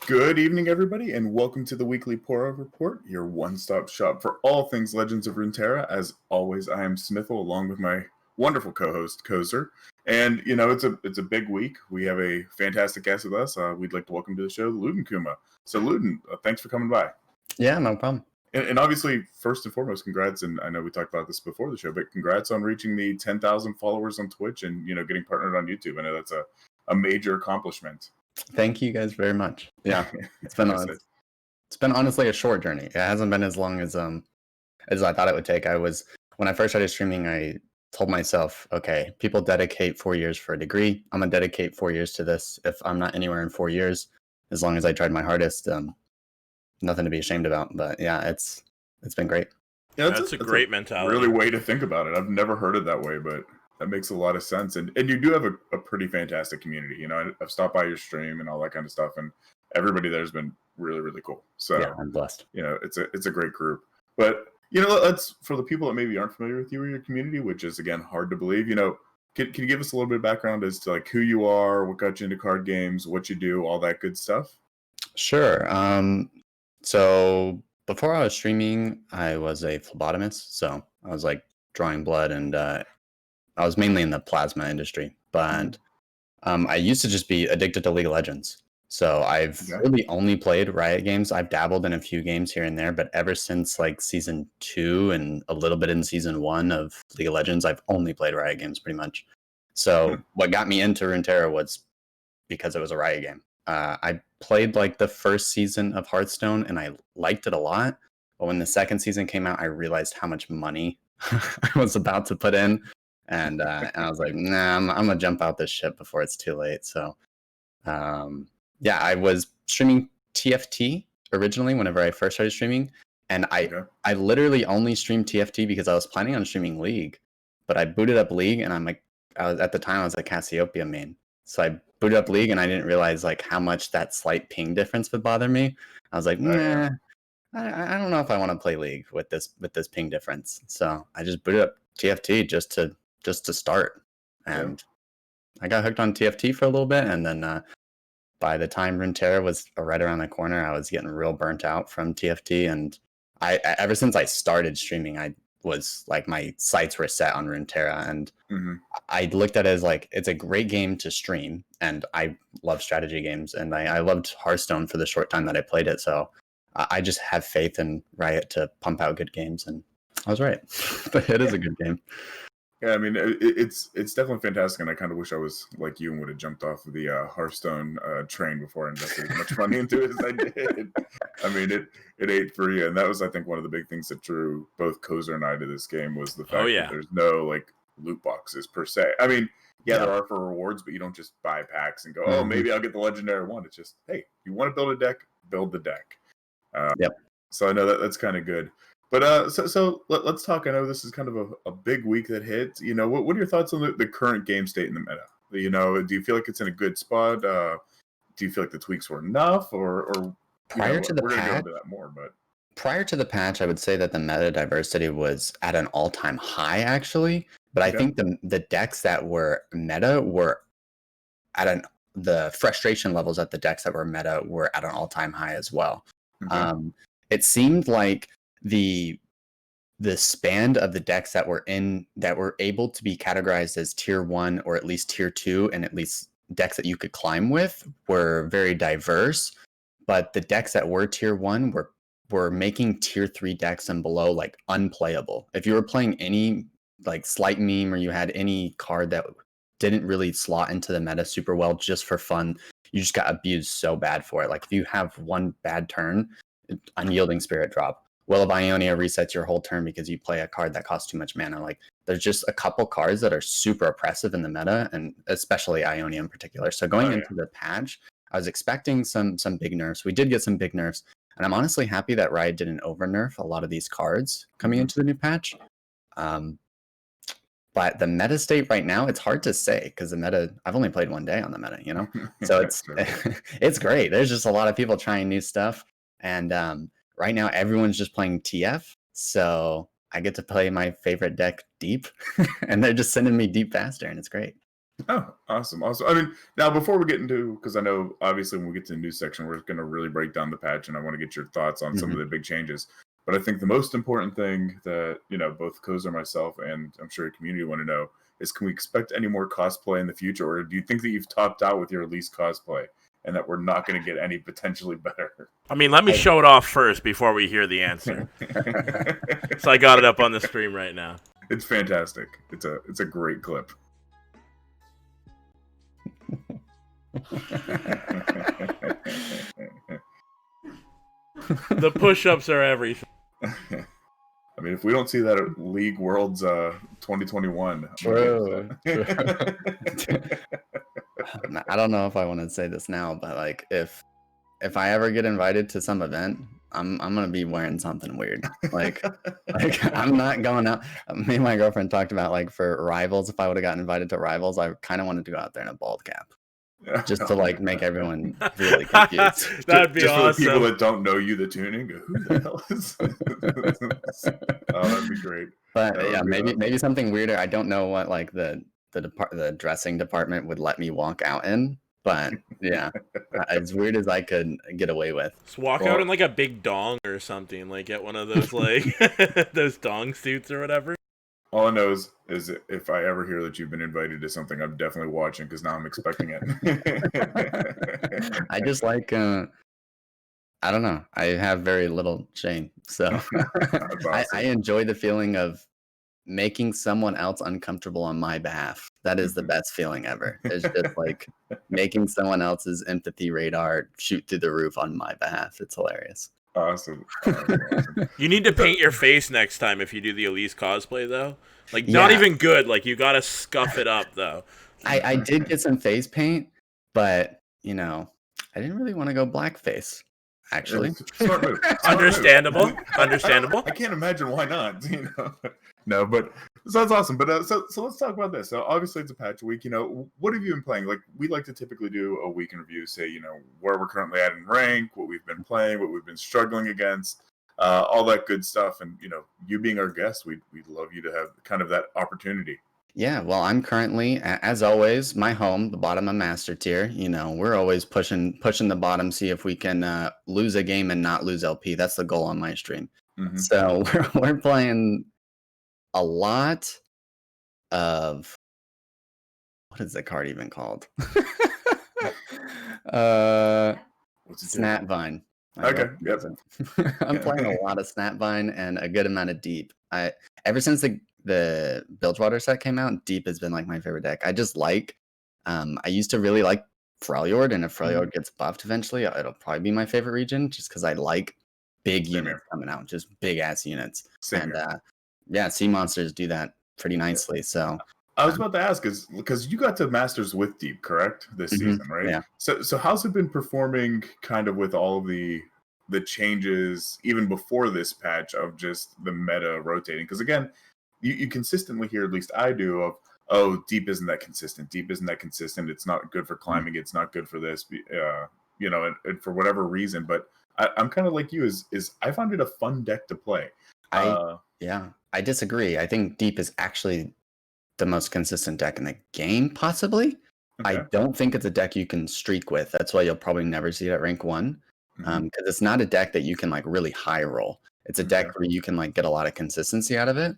Good evening, everybody, and welcome to the weekly Poros Report, your one-stop shop for all things Legends of Runeterra. As always, I am Smithel, along with my wonderful co-host Cozer. And it's a big week. We have a fantastic guest with us. We'd like to welcome to the show Luden Kuma. So, Luden, thanks for coming by. Yeah, no problem. And obviously, first and foremost, congrats. And I know we talked about this before the show, but congrats on reaching the 10,000 followers on Twitch and getting partnered on YouTube. I know that's a major accomplishment. Thank you guys very much. Yeah, it's been honestly a short journey. It hasn't been as long as I thought it would take. When I first started streaming, I told myself, okay, people dedicate 4 years for a degree. I'm gonna dedicate 4 years to this. If I'm not anywhere in 4 years, as long as I tried my hardest, nothing to be ashamed about. But yeah, it's been great. Yeah, that's a great mentality. Really way to think about it. I've never heard it that way, but that makes a lot of sense. And you do have a pretty fantastic community. I've stopped by your stream and all that kind of stuff, and everybody there's been really, really cool. So yeah, I'm blessed. It's a great group. But let's, for the people that maybe aren't familiar with you or your community, which is again hard to believe, can you give us a little bit of background as to like who you are, what got you into card games, what you do, all that good stuff? Sure. So before I was streaming, I was a phlebotomist. So I was like drawing blood, and I was mainly in the plasma industry, but I used to just be addicted to League of Legends. So I've really only played Riot games. I've dabbled in a few games here and there, but ever since like season 2 and a little bit in season 1 of League of Legends, I've only played Riot games pretty much. So what got me into Runeterra was because it was a Riot game. I played like the first season of Hearthstone and I liked it a lot. But when the second season came out, I realized how much money I was about to put in. And I was like, nah, I'm gonna jump out this ship before it's too late. So, yeah, I was streaming TFT originally whenever I first started streaming, and I literally only streamed TFT because I was planning on streaming League, but I booted up League, and at the time I was a Cassiopeia main, so I booted up League, and I didn't realize like how much that slight ping difference would bother me. I was like, nah, I don't know if I want to play League with this ping difference. So I just booted up TFT just to start, and I got hooked on TFT for a little bit, and then by the time Runeterra was right around the corner, I was getting real burnt out from TFT, and I ever since I started streaming, I was like my sights were set on Runeterra, and I looked at it as like it's a great game to stream, and I love strategy games, and I loved Hearthstone for the short time that I played it, so I just have faith in Riot to pump out good games, and I was right. But it is a good game. Yeah, I mean, it's definitely fantastic, and I kind of wish I was like you and would have jumped off of the Hearthstone train before I invested as much money into it as I did. I mean, it ate for you, and that was, I think, one of the big things that drew both Cozer and I to this game was the fact that there's no like loot boxes per se. I mean, there are for rewards, but you don't just buy packs and go, oh, maybe I'll get the legendary one. It's just, hey, you want to build a deck, build the deck. So I know that's kind of good. But so let's talk. I know this is kind of a big week that hit. What are your thoughts on the current game state in the meta? Do you feel like it's in a good spot? Do you feel like the tweaks were enough, or prior to the patch? We're gonna go into that more, but prior to the patch, I would say that the meta diversity was at an all-time high, actually. But I think the decks that were meta were at the frustration levels at the decks that were meta were at an all-time high as well. It seemed like the span of the decks that were able to be categorized as tier 1 or at least tier 2 and at least decks that you could climb with were very diverse, but the decks that were tier 1 were making tier 3 decks and below like unplayable. If you were playing any like slight meme or you had any card that didn't really slot into the meta super well just for fun, you just got abused so bad for it. Like if you have one bad turn, Unyielding Spirit drop, Will of Ionia resets your whole turn because you play a card that costs too much mana. Like there's just a couple cards that are super oppressive in the meta, and especially Ionia in particular. So going into the patch, I was expecting some big nerfs. We did get some big nerfs, and I'm honestly happy that Riot didn't over nerf a lot of these cards coming into the new patch. But the meta state right now, it's hard to say because the meta, I've only played one day on the meta, so it's great. There's just a lot of people trying new stuff, and right now, everyone's just playing TF, so I get to play my favorite deck deep, and they're just sending me deep faster, and it's great. Oh, awesome. I mean, now before we get into, because I know obviously when we get to the news section, we're going to really break down the patch, and I want to get your thoughts on some of the big changes. But I think the most important thing that, both Cozer, myself, and I'm sure your community want to know is, can we expect any more cosplay in the future? Or do you think that you've topped out with your Elise cosplay and that we're not going to get any potentially better? I mean, let me show it off first before we hear the answer. So I got it up on the stream right now. It's fantastic. It's a great clip. The push-ups are everything. I mean, if we don't see that at League Worlds 2021, True. I don't know if I want to say this now, but like if I ever get invited to some event, I'm gonna be wearing something weird. Like I'm not going out. Me and my girlfriend talked about, like, for Rivals, if I would have gotten invited to Rivals, I kind of wanted to go out there in a bald cap. Just to like make everyone really confused. That'd be just awesome. For the people that don't know you, the tuning, who the hell is this? Oh, that'd be great. But yeah, maybe something weirder. I don't know what like the dressing department would let me walk out in. But yeah, as weird as I could get away with. Just walk out in like a big dong or something, like get one of those like those dong suits or whatever. All I know is if I ever hear that you've been invited to something, I'm definitely watching, because now I'm expecting it. I just like, I don't know. I have very little shame. So awesome. I enjoy the feeling of making someone else uncomfortable on my behalf. That is the best feeling ever. It's just like making someone else's empathy radar shoot through the roof on my behalf. It's hilarious. Awesome. You need to paint your face next time if you do the Elise cosplay, though. Like, not even good. Like, you gotta scuff it up, though. I did get some face paint, but, I didn't really want to go blackface, actually. Smart move. Understandable. Understandable. I can't imagine why not. No, but so that's awesome. But so let's talk about this. So obviously it's a patch week. What have you been playing? Like, we like to typically do a week in review, say, where we're currently at in rank, what we've been playing, what we've been struggling against, all that good stuff. And you being our guest, we'd love you to have kind of that opportunity. Yeah, well, I'm currently, as always, my home, the bottom of Master Tier. We're always pushing the bottom, see if we can lose a game and not lose LP. That's the goal on my stream. Mm-hmm. So we're playing a lot of, what is the card even called? Snapvine. Okay. Yep. I'm playing a lot of Snapvine and a good amount of Deep. Ever since the Bilgewater set came out, Deep has been like my favorite deck. I just like, I used to really like Freljord, and if Freljord gets buffed eventually, it'll probably be my favorite region, just because I like big units coming out, just big ass units. Yeah, sea monsters do that pretty nicely. So I was about to ask, because you got to Masters with Deep, correct, this season, right? Yeah. So how's it been performing, kind of with all of the changes, even before this patch, of just the meta rotating? Because again, you consistently hear, at least I do, of, oh, Deep isn't that consistent. Deep isn't that consistent. It's not good for climbing. It's not good for this. And for whatever reason. But I'm kind of like you. Is I found it a fun deck to play. I disagree. I think Deep is actually the most consistent deck in the game, possibly. Okay. I don't think it's a deck you can streak with. That's why you'll probably never see it at rank 1. Because it's not a deck that you can like really high roll. It's a deck where you can like get a lot of consistency out of it.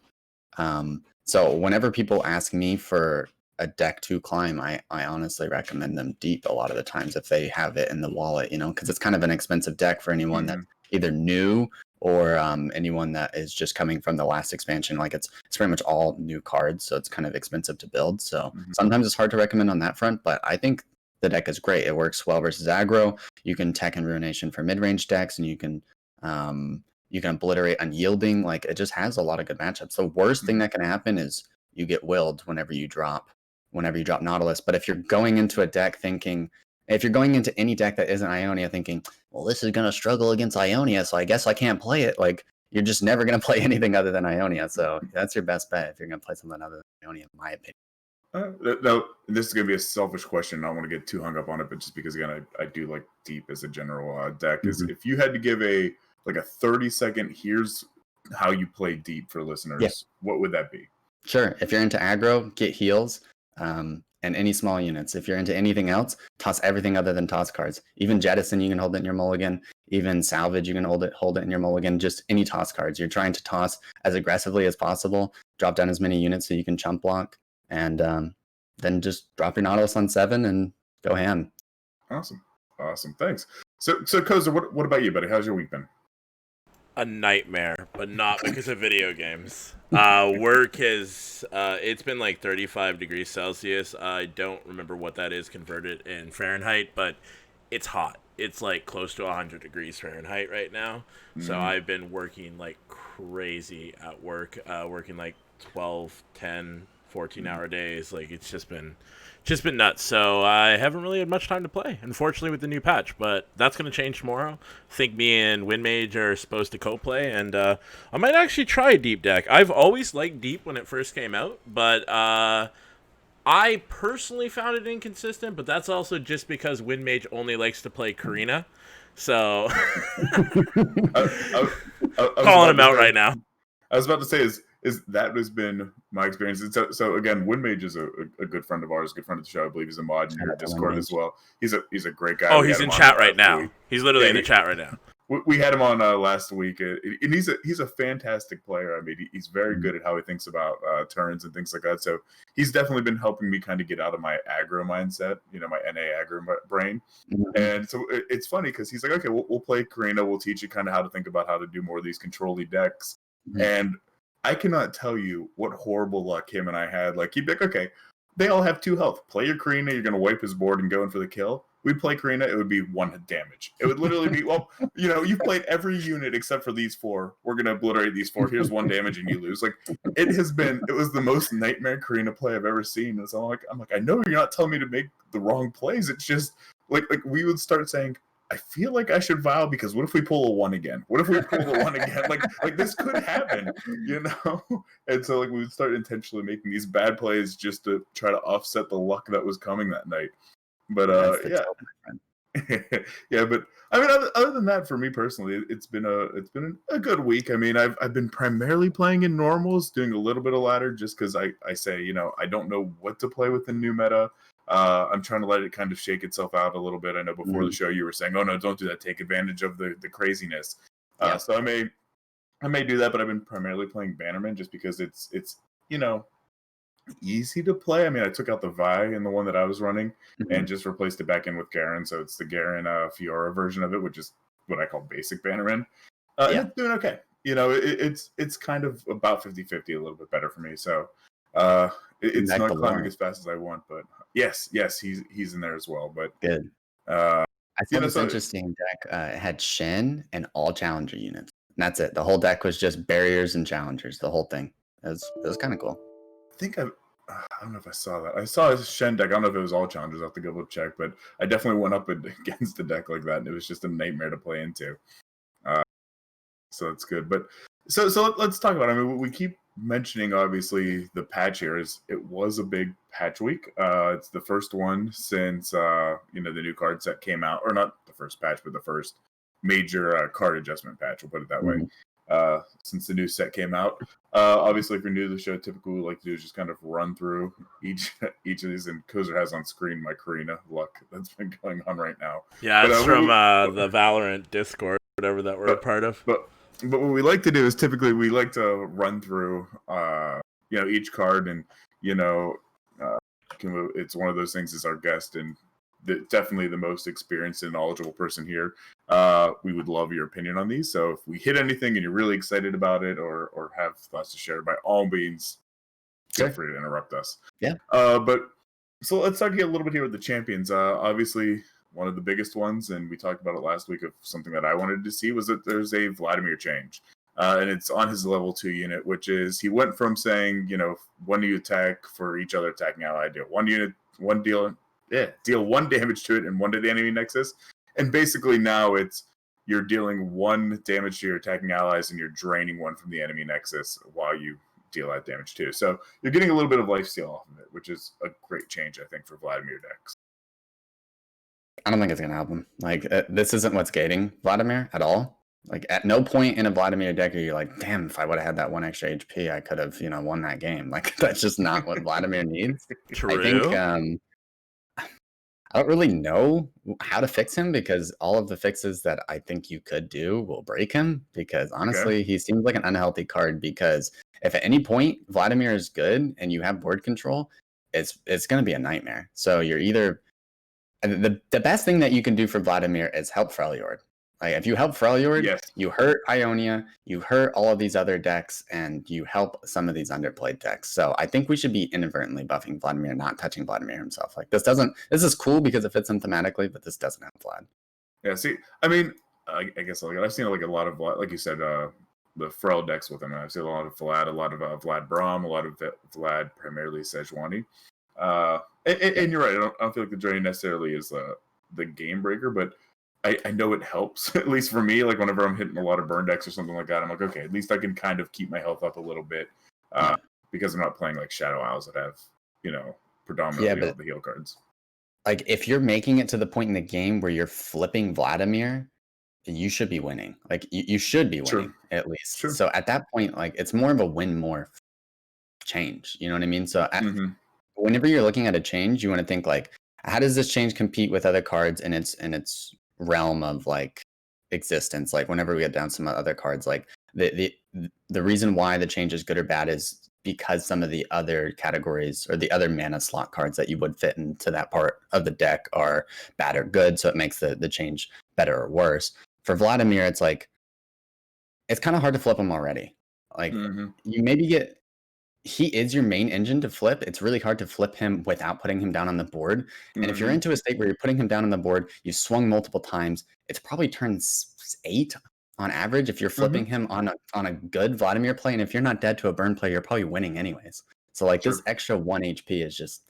So whenever people ask me for a deck to climb, I honestly recommend them Deep a lot of the times if they have it in the wallet, because it's kind of an expensive deck for anyone that's either new or anyone that is just coming from the last expansion. Like it's pretty much all new cards, so it's kind of expensive to build. So sometimes it's hard to recommend on that front, but I think the deck is great. It works well versus aggro. You can tech and Ruination for mid-range decks, and you can obliterate Unyielding. Like, it just has a lot of good matchups. The worst thing that can happen is you get willed whenever you drop Nautilus. But if you're going into a deck thinking, if you're going into any deck that isn't Ionia thinking, well, this is going to struggle against Ionia, so I guess I can't play it, like, you're just never going to play anything other than Ionia. So that's your best bet if you're going to play something other than Ionia, in my opinion. No, this is going to be a selfish question. I don't want to get too hung up on it, but just because, again, I do like Deep as a general deck. Is if you had to give a 30-second, here's how you play Deep for listeners, what would that be? Sure. If you're into aggro, get heals. and any small units. If you're into anything else, toss everything other than toss cards. Even jettison, you can hold it in your mulligan. Even salvage, you can hold it in your mulligan. Just any toss cards. You're trying to toss as aggressively as possible, drop down as many units so you can chump block, and then just drop your Nautilus on 7 and go ham. Awesome. Thanks. So Cozer, what about you, buddy? How's your week been? A nightmare, but not because of video games. Work has it's been like 35 degrees Celsius. I don't remember what that is converted in Fahrenheit, but it's hot. It's like close to 100 degrees Fahrenheit right now. So I've been working like crazy at work, working like 12, 10, 14-hour days. Like it's just been nuts. So I haven't really had much time to play, unfortunately, with the new patch. But that's going to change tomorrow. I think me and Windmage are supposed to co-play, and I might actually try a deep deck. I've always liked deep when it first came out, but I personally found it inconsistent. But that's also just because Windmage only likes to play Karina. So calling him out right now. I was about to say is that has been my experience. So again, Windmage is a good friend of ours, good friend of the show. I believe he's a mod in your Discord as well. He's a great guy. Oh, he's in chat right now. He's literally in the chat right now. We had him on last week, and he's a fantastic player. I mean, he's very good at how he thinks about turns and things like that. So he's definitely been helping me kind of get out of my aggro mindset, my NA aggro brain. And so it's funny because he's like, okay, we'll play Karina. We'll teach you kind of how to think about how to do more of these control-y decks. And I cannot tell you what horrible luck him and I had. Like, he'd be like, okay, they all have 2 health. Play your Karina, you're going to wipe his board and go in for the kill. We'd play Karina, it would be 1 damage. It would literally be, well, you've played every unit except for these 4. We're going to obliterate these 4. Here's 1 damage and you lose. Like, it was the most nightmare Karina play I've ever seen. And so I'm like, I know you're not telling me to make the wrong plays. It's just, like we would start saying, I feel like I should vow because what if we pull a 1 again? What if we pull the 1 again? Like this could happen, And so like we would start intentionally making these bad plays just to try to offset the luck that was coming that night. But yeah. But I mean, other than that, for me personally, it's been a good week. I mean, I've been primarily playing in normals, doing a little bit of ladder, just because I say I don't know what to play with the new meta. I'm trying to let it kind of shake itself out a little bit. I know before the show you were saying, "Oh no, don't do that. Take advantage of the craziness." So I may do that, but I've been primarily playing Bannerman just because it's easy to play. I mean, I took out the Vi in the one that I was running and just replaced it back in with Garen. So it's the Garen Fiora version of it, which is what I call basic Bannerman. And it's doing okay. It's kind of about 50-50, a little bit better for me. So it's not climbing as fast as I want, but yes, he's in there as well. But good. I thought this interesting deck had Shen and all challenger units. And that's it. The whole deck was just barriers and challengers. The whole thing. It was kind of cool. I think I don't know if I saw that. I saw a Shen deck. I don't know if it was all challengers. I'll have to go check, but I definitely went up against a deck like that, and it was just a nightmare to play into. So that's good. But so let's talk about it. I mean, we keep mentioning obviously the patch here. It was a big patch week. It's the first one since the new card set came out, or not the first patch, but the first major card adjustment patch. We'll put it that way. Since the new set came out. Obviously, if you're new to the show, typically what we like to do is just kind of run through each of these. And Cozer has on screen my Karina luck that's been going on right now. Yeah, it's from the Valorant Discord, whatever that we're a part of. But what we like to do is typically we like to run through each card, and it's one of those things as our guest and definitely the most experienced and knowledgeable person here. We would love your opinion on these. So if we hit anything and you're really excited about it or have thoughts to share, by all means, feel free to interrupt us. Yeah. But so let's talk a little bit here with the champions. Obviously, one of the biggest ones, and we talked about it last week, of something that I wanted to see was that there's a Vladimir change. And it's on his level 2 unit, which is he went from saying, when you attack for each other attacking ally, deal 1 damage to it and 1 to the enemy nexus. And basically now you're dealing 1 damage to your attacking allies and you're draining 1 from the enemy nexus while you deal that damage too. So you're getting a little bit of lifesteal off of it, which is a great change, I think, for Vladimir decks. I don't think it's going to help him. Like, this isn't what's gating Vladimir at all. Like at no point in a Vladimir deck are you like, damn, if I would have had that 1 extra HP, I could have, won that game. Like that's just not what Vladimir needs. I think True. I don't really know how to fix him because all of the fixes that I think you could do will break him. Because honestly, he seems like an unhealthy card. Because if at any point Vladimir is good and you have board control, it's going to be a nightmare. So you're either the best thing that you can do for Vladimir is help Freljord. Like if you help Freljord, Yes. you hurt Ionia, you hurt all of these other decks, and you help some of these underplayed decks. So I think we should be inadvertently buffing Vladimir, not touching Vladimir himself. Like this is cool because it fits him thematically, but this doesn't have Vlad. Yeah, see, I mean, I guess I've seen like a lot of Vlad, like you said, the Frel decks with him. I've seen a lot of Vlad Braum, a lot of Vlad, primarily Sejuani. And you're right. I don't feel like the journey necessarily is the game breaker, but I know it helps, at least for me. Like whenever I'm hitting a lot of burn decks or something like that, I'm like, okay, at least I can kind of keep my health up a little bit because I'm not playing like Shadow Isles that have, predominantly all the heal cards. Like if you're making it to the point in the game where you're flipping Vladimir, you should be winning. Like you should be winning at least. True. So at that point, like it's more of a win more change. You know what I mean? So whenever you're looking at a change, you want to think like, how does this change compete with other cards in its realm of like existence? Like whenever we get down some other cards, like the reason why the change is good or bad is because some of the other categories or the other mana slot cards that you would fit into that part of the deck are bad or good. So it makes the change better or worse. For Vladimir, it's like, it's kind of hard to flip him already. Like you maybe get, he is your main engine to flip. It's really hard to flip him without putting him down on the board. And if you're into a state where you're putting him down on the board, you swung multiple times, it's probably turn 8 on average if you're flipping him on a good Vladimir play. And if you're not dead to a burn play, you're probably winning anyways. So like this extra 1 HP is just,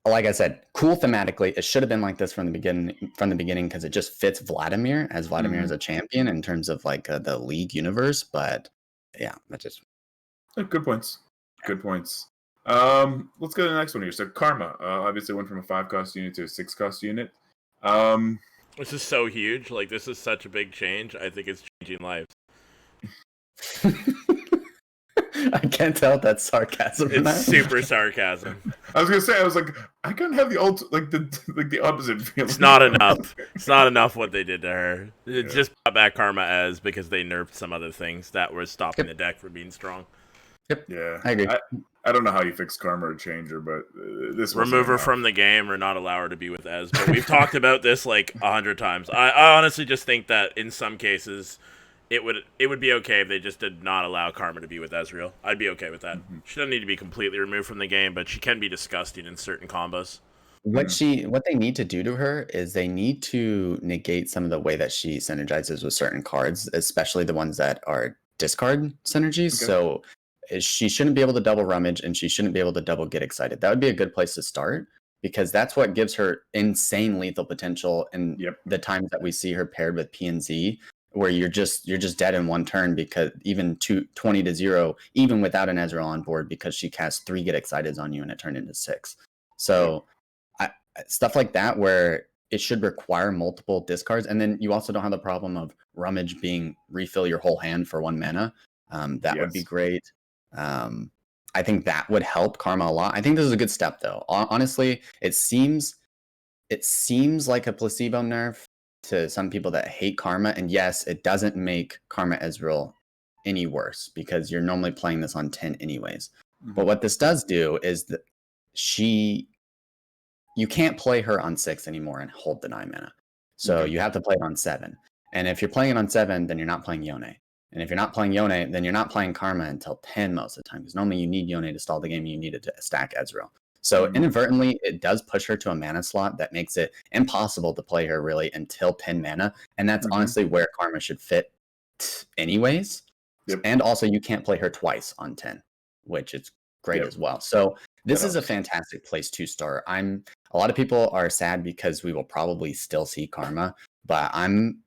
like I said, cool thematically. It should have been like this from the beginning because it just fits Vladimir as Vladimir as a champion in terms of like the league universe. But yeah, that just. Good points. Good points. Let's go to the next one here. So Karma obviously went from a 5-cost unit to a 6-cost unit. This is so huge. Like this is such a big change. I think it's changing lives. I can't tell if that's sarcasm. It's super sarcasm. I was gonna say, I was like, I couldn't have the opposite feeling. It's not enough. It's not enough what they did to her. It just brought back Karma as because they nerfed some other things that were stopping the deck from being strong. Yep. Yeah, I agree. I don't know how you fix Karma or change her, but this remove her from the game or not allow her to be with Ez. But we've talked about this like 100 times. I honestly just think that in some cases, it would be okay if they just did not allow Karma to be with Ezreal. I'd be okay with that. She doesn't need to be completely removed from the game, but she can be disgusting in certain combos. What they need to do to her is they need to negate some of the way that she synergizes with certain cards, especially the ones that are discard synergies. Okay. So she shouldn't be able to double rummage and she shouldn't be able to double get excited. That would be a good place to start because that's what gives her insane lethal potential in the times that we see her paired with PNZ, where you're just dead in one turn because even 20-0, even without an Ezreal on board, because she casts 3 get exciteds on you and it turned into 6. So stuff like that where it should require multiple discards. And then you also don't have the problem of rummage being refill your whole hand for 1 mana. That would be great. I think that would help Karma a lot. I think this is a good step though. Honestly, it seems like a placebo nerf to some people that hate Karma. And yes, it doesn't make Karma Ezreal any worse because you're normally playing this on 10 anyways. But what this does do is that you can't play her on 6 anymore and hold the 9 mana. So you have to play it on 7. And if you're playing it on 7, then you're not playing Yone. And if you're not playing Yone, then you're not playing Karma until 10 most of the time. Because normally you need Yone to stall the game and you need it to stack Ezreal. So inadvertently, it does push her to a mana slot that makes it impossible to play her really until 10 mana. And that's honestly where Karma should fit anyways. And also you can't play her twice on 10, which is great as well. So this is a fantastic place to start. A lot of people are sad because we will probably still see Karma, but I'm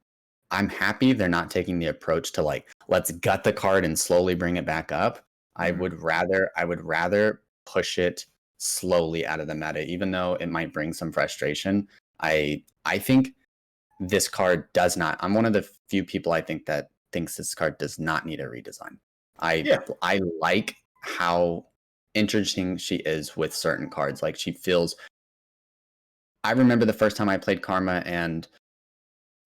happy they're not taking the approach to like, let's gut the card and slowly bring it back up. I would rather push it slowly out of the meta, even though it might bring some frustration. I think this card does not. I'm one of the few people I think that thinks this card does not need a redesign. I like how interesting she is with certain cards. Like she feels. I remember the first time I played Karma, and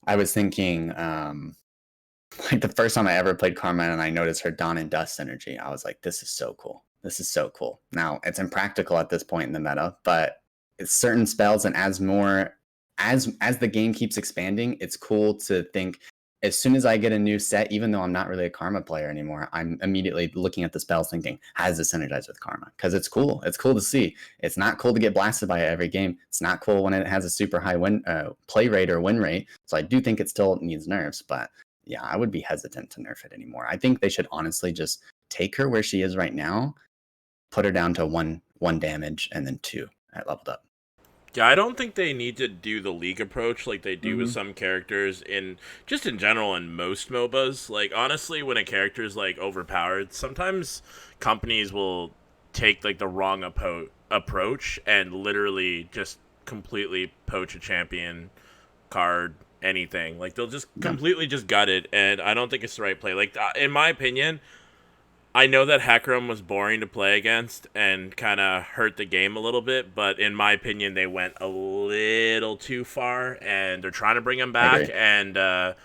I was thinking, like the first time I ever played Karma, and I noticed her Dawn and Dust synergy. I was like, this is so cool. This is so cool. Now it's impractical at this point in the meta, but it's certain spells, and as the game keeps expanding, it's cool to think as soon as I get a new set, even though I'm not really a Karma player anymore, I'm immediately looking at the spells thinking, how does this synergize with Karma? Because it's cool. It's cool to see. It's not cool to get blasted by it every game. It's not cool when it has a super high play rate or win rate. So I do think it still needs nerfs, but yeah, I would be hesitant to nerf it anymore. I think they should honestly just take her where she is right now, put her down to one damage, and then 2 at leveled up. Yeah, I don't think they need to do the league approach like they do with some characters in general in most MOBAs. Like honestly, when a character is like overpowered, sometimes companies will take like the wrong approach and literally just completely poach a champion card, anything. Like they'll just completely just gut it, and I don't think it's the right play. Like in my opinion, I know that Hecarim was boring to play against and kind of hurt the game a little bit, but in my opinion, they went a little too far, and they're trying to bring him back, and I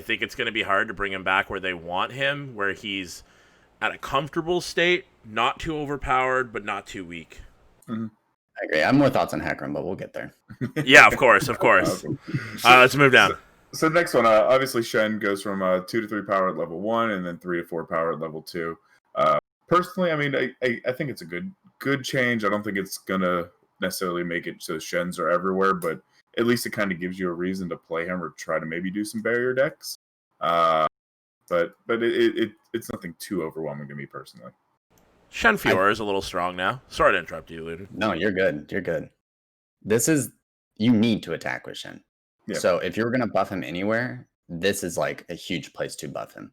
think it's going to be hard to bring him back where they want him, where he's at a comfortable state, not too overpowered, but not too weak. I agree. I have more thoughts on Hecarim, but we'll get there. Yeah, of course. Let's move down. So the next one, obviously Shen goes from 2 to 3 power at level 1, and then 3 to 4 power at level 2. Personally, I mean, I think it's a good change. I don't think it's gonna necessarily make it so Shens are everywhere, but at least it kind of gives you a reason to play him or try to maybe do some barrier decks. But it's nothing too overwhelming to me personally. Shen Fiora is a little strong now. Sorry to interrupt you, Luden. No, you're good. You're good. You need to attack with Shen. Yeah. So if you're going to buff him anywhere, this is like a huge place to buff him.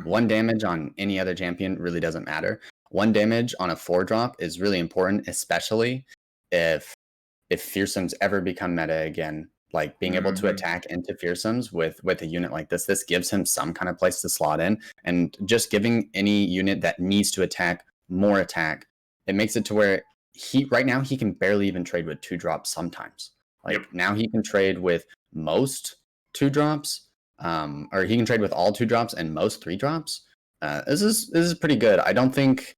1 damage on any other champion really doesn't matter. 1 damage on a 4-drop is really important, especially if fearsomes ever become meta again. Like being able to attack into fearsomes with a unit like this gives him some kind of place to slot in. And just giving any unit that needs to attack more attack, it makes it to where right now he can barely even trade with 2-drops sometimes. Like now he can trade with most 2-drops, or he can trade with all 2-drops and most 3-drops. This is pretty good. I don't think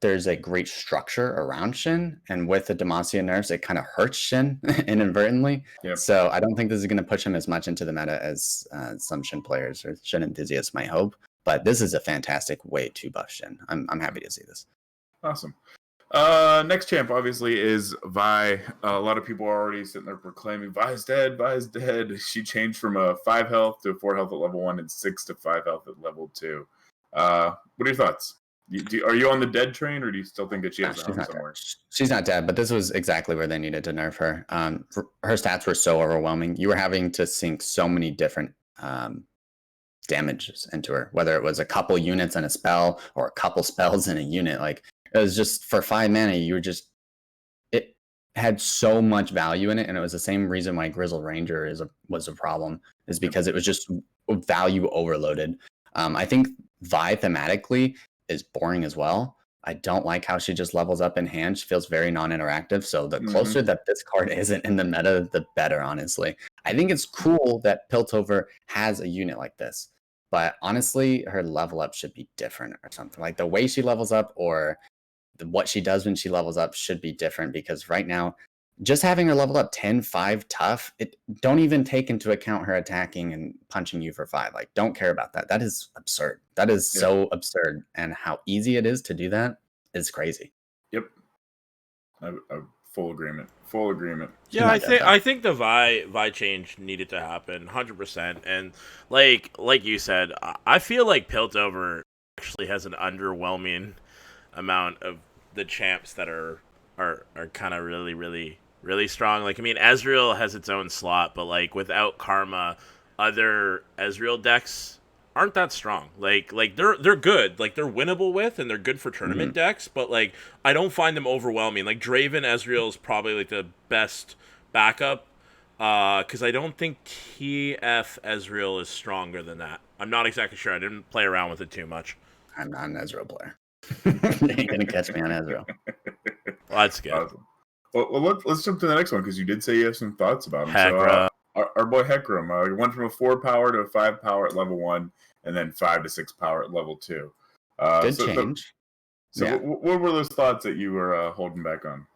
there's a great structure around Shin, and with the Demacia nerfs, it kind of hurts Shin inadvertently. Yep. So I don't think this is going to push him as much into the meta as some Shin players or Shin enthusiasts might hope. But this is a fantastic way to buff Shin. I'm happy to see this. Awesome. Next champ obviously is Vi. A lot of people are already sitting there proclaiming Vi's dead. Vi's dead. She changed from a 5 health to 4 health at level 1 and 6 to 5 health at level 2. What are your thoughts? Are you on the dead train, or do you still think that she has a home somewhere? She's not dead, but this was exactly where they needed to nerf her. Her stats were so overwhelming. You were having to sink so many different damages into her, whether it was a couple units and a spell or a couple spells in a unit. Like it was just for 5 mana, it had so much value in it, and it was the same reason why Grizzle Ranger was a problem, is because it was just value overloaded. I think Vi thematically is boring as well. I don't like how she just levels up in hand. She feels very non-interactive. So the closer that this card isn't in the meta, the better, honestly. I think it's cool that Piltover has a unit like this. But honestly, her level up should be different or something. Like the way she levels up or what she does when she levels up should be different, because right now, just having her leveled up 10-5 tough, it don't even take into account her attacking and punching you for 5. Like, don't care about that. That is absurd. That is so absurd. And how easy it is to do that is crazy. Yep. Full agreement. Full agreement. Yeah, I think the Vi change needed to happen 100%. And like you said, I feel like Piltover actually has an underwhelming amount of the champs that are kind of really, really, really strong. Like, I mean, Ezreal has its own slot, but like without Karma, other Ezreal decks aren't that strong. Like they're good. Like they're winnable with, and they're good for tournament decks, but like I don't find them overwhelming. Like Draven Ezreal is probably like the best backup Because I don't think TF Ezreal is stronger than that. I'm not exactly sure. I didn't play around with it too much. I'm not an Ezreal player. You ain't gonna catch me on Ezreal. Well, that's good. Awesome. Well, let's jump to the next one because you did say you have some thoughts about him. Hekra. So, our boy Hecarim, went from a 4 power to a 5 power at level 1, and then 5 to 6 power at level 2. Good change. So, Yeah. what were those thoughts that you were holding back on?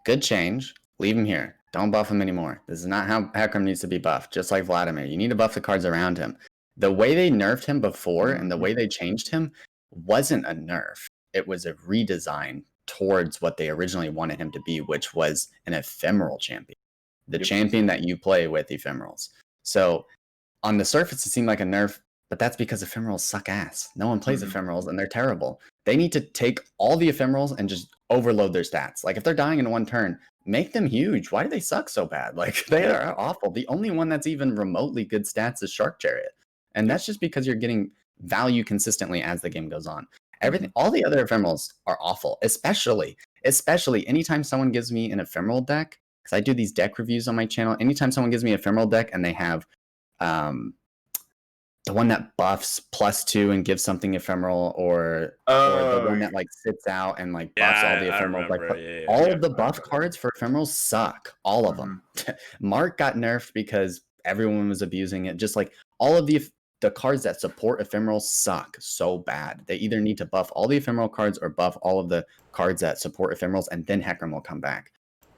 Good change. Leave him here. Don't buff him anymore. This is not how Hecarim needs to be buffed. Just like Vladimir, you need to buff the cards around him. The way they nerfed him before and the way they changed him wasn't a nerf. It was a redesign towards what they originally wanted him to be, which was an ephemeral champion. The champion that you play with ephemerals. So on the surface, it seemed like a nerf, but that's because ephemerals suck ass. No one plays ephemerals and they're terrible. They need to take all the ephemerals and just overload their stats. Like if they're dying in one turn, make them huge. Why do they suck so bad? Like they are awful. The only one that's even remotely good stats is Shark Chariot. And that's just because you're getting value consistently as the game goes on. Everything, all the other ephemerals are awful, especially anytime someone gives me an ephemeral deck, because I do these deck reviews on my channel. Anytime someone gives me an ephemeral deck and they have the one that buffs +2 and gives something ephemeral, or the one that like sits out and like buffs all the ephemerals. Like all of the buff cards for ephemerals suck. All of them. Mark got nerfed because everyone was abusing it. Just like all of the cards that support ephemerals suck so bad. They either need to buff all the ephemeral cards or buff all of the cards that support ephemerals, and then Hecarim will come back.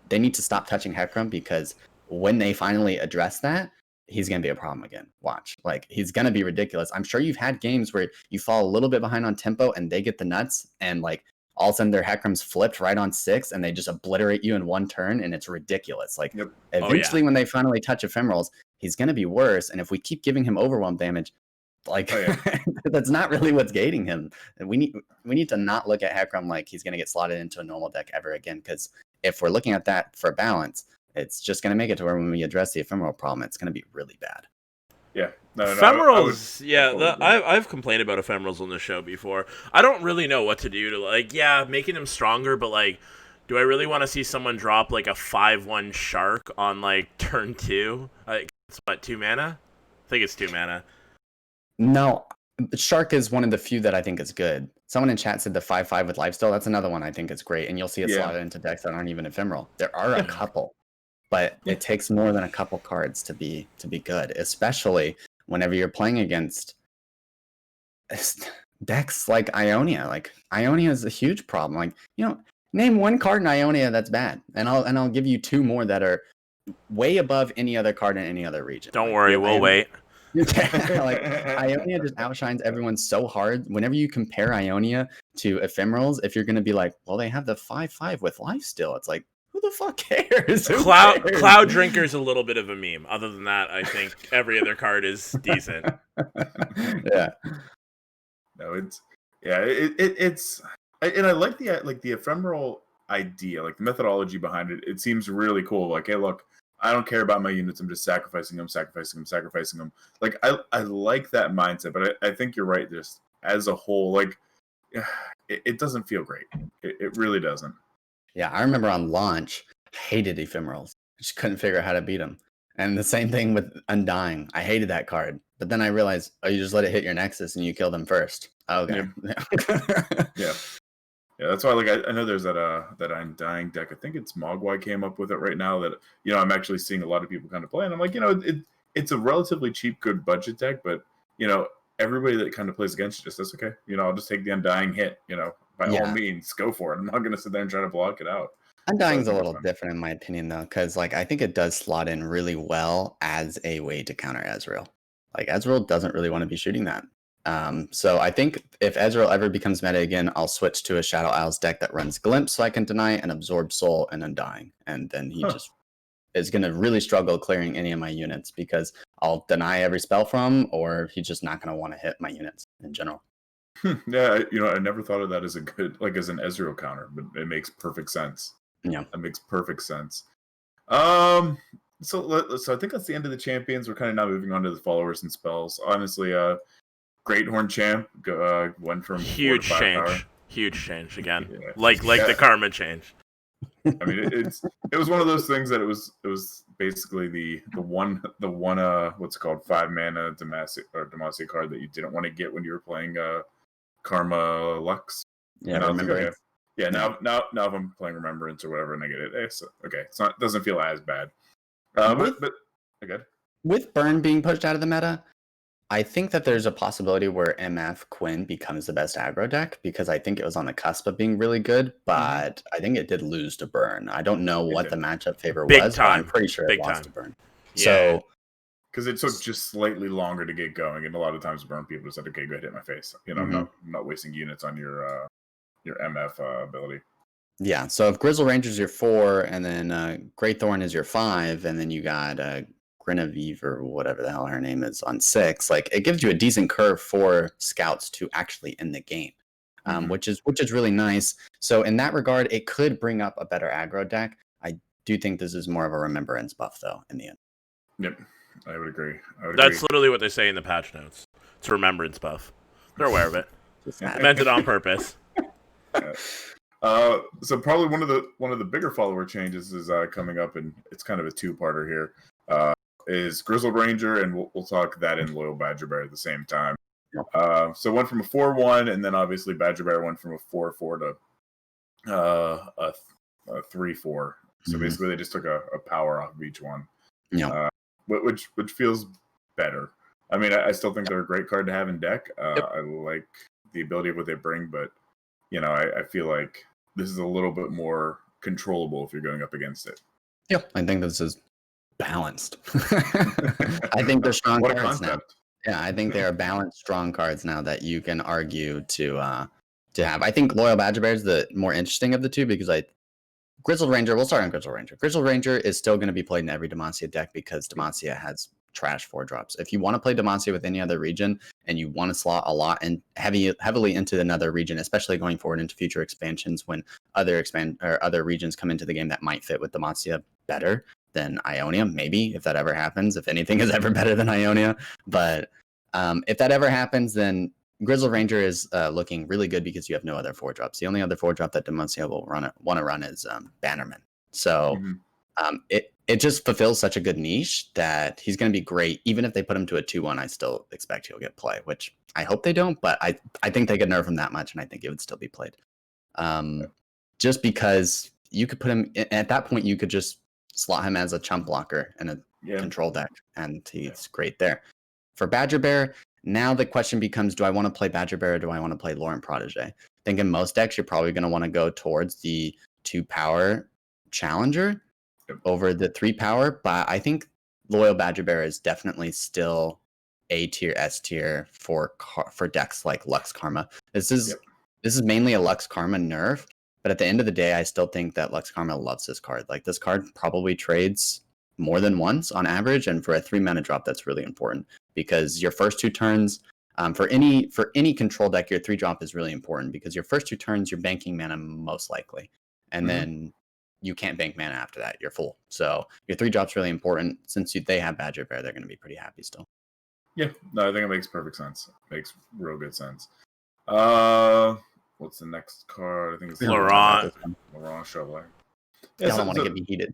They need to stop touching Hecarim, because when they finally address that, he's going to be a problem again. Watch. Like, he's going to be ridiculous. I'm sure you've had games where you fall a little bit behind on tempo and they get the nuts, and like all of a sudden their Hecarim's flipped right on 6 and they just obliterate you in one turn, and it's ridiculous. Like eventually when they finally touch ephemerals, he's going to be worse. And if we keep giving him overwhelm damage, like that's not really what's gating him. And we need to not look at Hecarim like he's going to get slotted into a normal deck ever again, because if we're looking at that for balance, it's just going to make it to where when we address the ephemeral problem, it's going to be really bad. Yeah. Ephemerals, I've complained about ephemerals on the show before. I don't really know what to do to, making them stronger, but, like, do I really want to see someone drop, like, a 5/1 Shark on, like, turn 2? It's what, 2 mana? I think it's 2 mana. No, Shark is one of the few that I think is good. Someone in chat said the 5/5 with Lifesteal. That's another one I think is great, and you'll see it slotted into decks that aren't even ephemeral. There are a couple, but it takes more than a couple cards to be good, especially whenever you're playing against decks like Ionia. Like Ionia is a huge problem. Like, name one card in Ionia that's bad, and I'll give you 2 more that are way above any other card in any other region. Don't worry, we'll wait. Like Ionia just outshines everyone so hard. Whenever you compare Ionia to ephemerals, if you're going to be like, well, they have the 5/5 with Lifesteal, it's like, who the fuck cares? Cloud Drinker's a little bit of a meme. Other than that, I think every other card is decent. Yeah. No, it's and I like the ephemeral idea, like the methodology behind it. It seems really cool. Like, hey, look, I don't care about my units. I'm just sacrificing them. Like, I like that mindset, but I think you're right. Just as a whole, like, it doesn't feel great. It really doesn't. Yeah, I remember on launch, hated ephemerals. Just couldn't figure out how to beat them. And the same thing with Undying. I hated that card. But then I realized, you just let it hit your Nexus and you kill them first. Okay. Yeah. Yeah, that's why, like, I know there's that Undying deck. I think it's Mogwai came up with it right now that, I'm actually seeing a lot of people kind of play. And I'm like, it's a relatively cheap, good budget deck, but, everybody that kind of plays against it just says, okay, I'll just take the Undying hit, by all means, go for it. I'm not going to sit there and try to block it out. Undying's a little different in my opinion, though, because, like, I think it does slot in really well as a way to counter Ezreal. Like, Ezreal doesn't really want to be shooting that. So I think if Ezreal ever becomes meta again, I'll switch to a Shadow Isles deck that runs Glimpse so I can deny and absorb Soul and Undying. And then he just is going to really struggle clearing any of my units, because I'll deny every spell from him, or he's just not going to want to hit my units in general. Yeah, I never thought of that as a good, like, as an Ezreal counter, but it makes perfect sense. Yeah. That makes perfect sense. So I think that's the end of the champions. We're kind of now moving on to the followers and spells. Honestly, Great Horn Champ went from huge 4 to 5 change. power. Huge change again. Like the Karma change. I mean, it was one of those things that it was basically the one what's it called 5-mana Demacia card that you didn't want to get when you were playing Karma Lux. Yeah, and I was like, okay, Remembrance. yeah, now if I'm playing Remembrance or whatever and I get it, so, okay, it's not doesn't feel as bad. But okay. With Burn being pushed out of the meta, I think that there's a possibility where MF Quinn becomes the best aggro deck because I think it was on the cusp of being really good, but I think it did lose to Burn. I don't know what the matchup favor Big was, time. but I'm pretty sure Big it lost time. to Burn. Yeah. So because it took just slightly longer to get going, and a lot of times Burn people just said, "Okay, go ahead, hit my face." You know, I'm not wasting units on your MF ability. Yeah, so if Grizzle Ranger's your 4, and then Greythorn is your 5, and then you got Grenadier or whatever the hell her name is on 6, like it gives you a decent curve for scouts to actually end the game, which is really nice. So in that regard, it could bring up a better aggro deck. I do think this is more of a Remembrance buff though in the end. Yep, I would agree. That's literally what they say in the patch notes. It's a Remembrance buff. They're aware of it. Meant it on purpose. So probably one of the bigger follower changes is coming up, and it's kind of a two-parter here. Is Grizzled Ranger, and we'll talk that in Loyal Badger Bear at the same time. Yep. So went from a 4-1, and then obviously Badger Bear went from a 4-4 to a 3-4. So basically, they just took a power off of each one. Yeah. Which feels better. I mean, I still think they're a great card to have in deck. I like the ability of what they bring, but you know, I feel like this is a little bit more controllable if you're going up against it. Yeah, I think this is balanced. I think they're strong cards now. Yeah, I think they are balanced, strong cards now that you can argue to have. I think Loyal Badger Bear is the more interesting of the two because Grizzled Ranger, we'll start on Grizzled Ranger. Grizzled Ranger is still going to be played in every Demacia deck because Demacia has trash 4-drops. If you want to play Demacia with any other region and you want to slot a lot and heavily into another region, especially going forward into future expansions when other regions come into the game that might fit with Demacia better than Ionia, maybe, if that ever happens, if anything is ever better than Ionia. But if that ever happens, then Grizzled Ranger is looking really good because you have no other 4-drops. The only other 4-drop that Demacia will want to run is Bannerman. So it just fulfills such a good niche that he's going to be great. Even if they put him to a 2-1, I still expect he'll get play, which I hope they don't, but I think they could nerf him that much, and I think it would still be played. Just because you could put him, at that point, you could just slot him as a chump blocker in a control deck, and he's great there. For Badger Bear, now the question becomes, do I want to play Badger Bear or do I want to play Laurent Protege? I think in most decks, you're probably going to want to go towards the 2-power Challenger over the 3-power, but I think Loyal Badger Bear is definitely still A tier, S tier for decks like Lux Karma. This is mainly a Lux Karma nerf, but at the end of the day, I still think that Lux Karma loves this card. Like, this card probably trades more than once on average, and for a 3-mana drop, that's really important because your first 2 turns, for any control deck, your 3-drop is really important because your first 2 turns, you're banking mana most likely, and then you can't bank mana after that. You're full. So your 3-drop's really important. Since they have Badger Bear, they're going to be pretty happy still. Yeah, no, I think it makes perfect sense. Makes real good sense. What's the next card? I think it's Laurent Chevalier. I don't want to get me heated.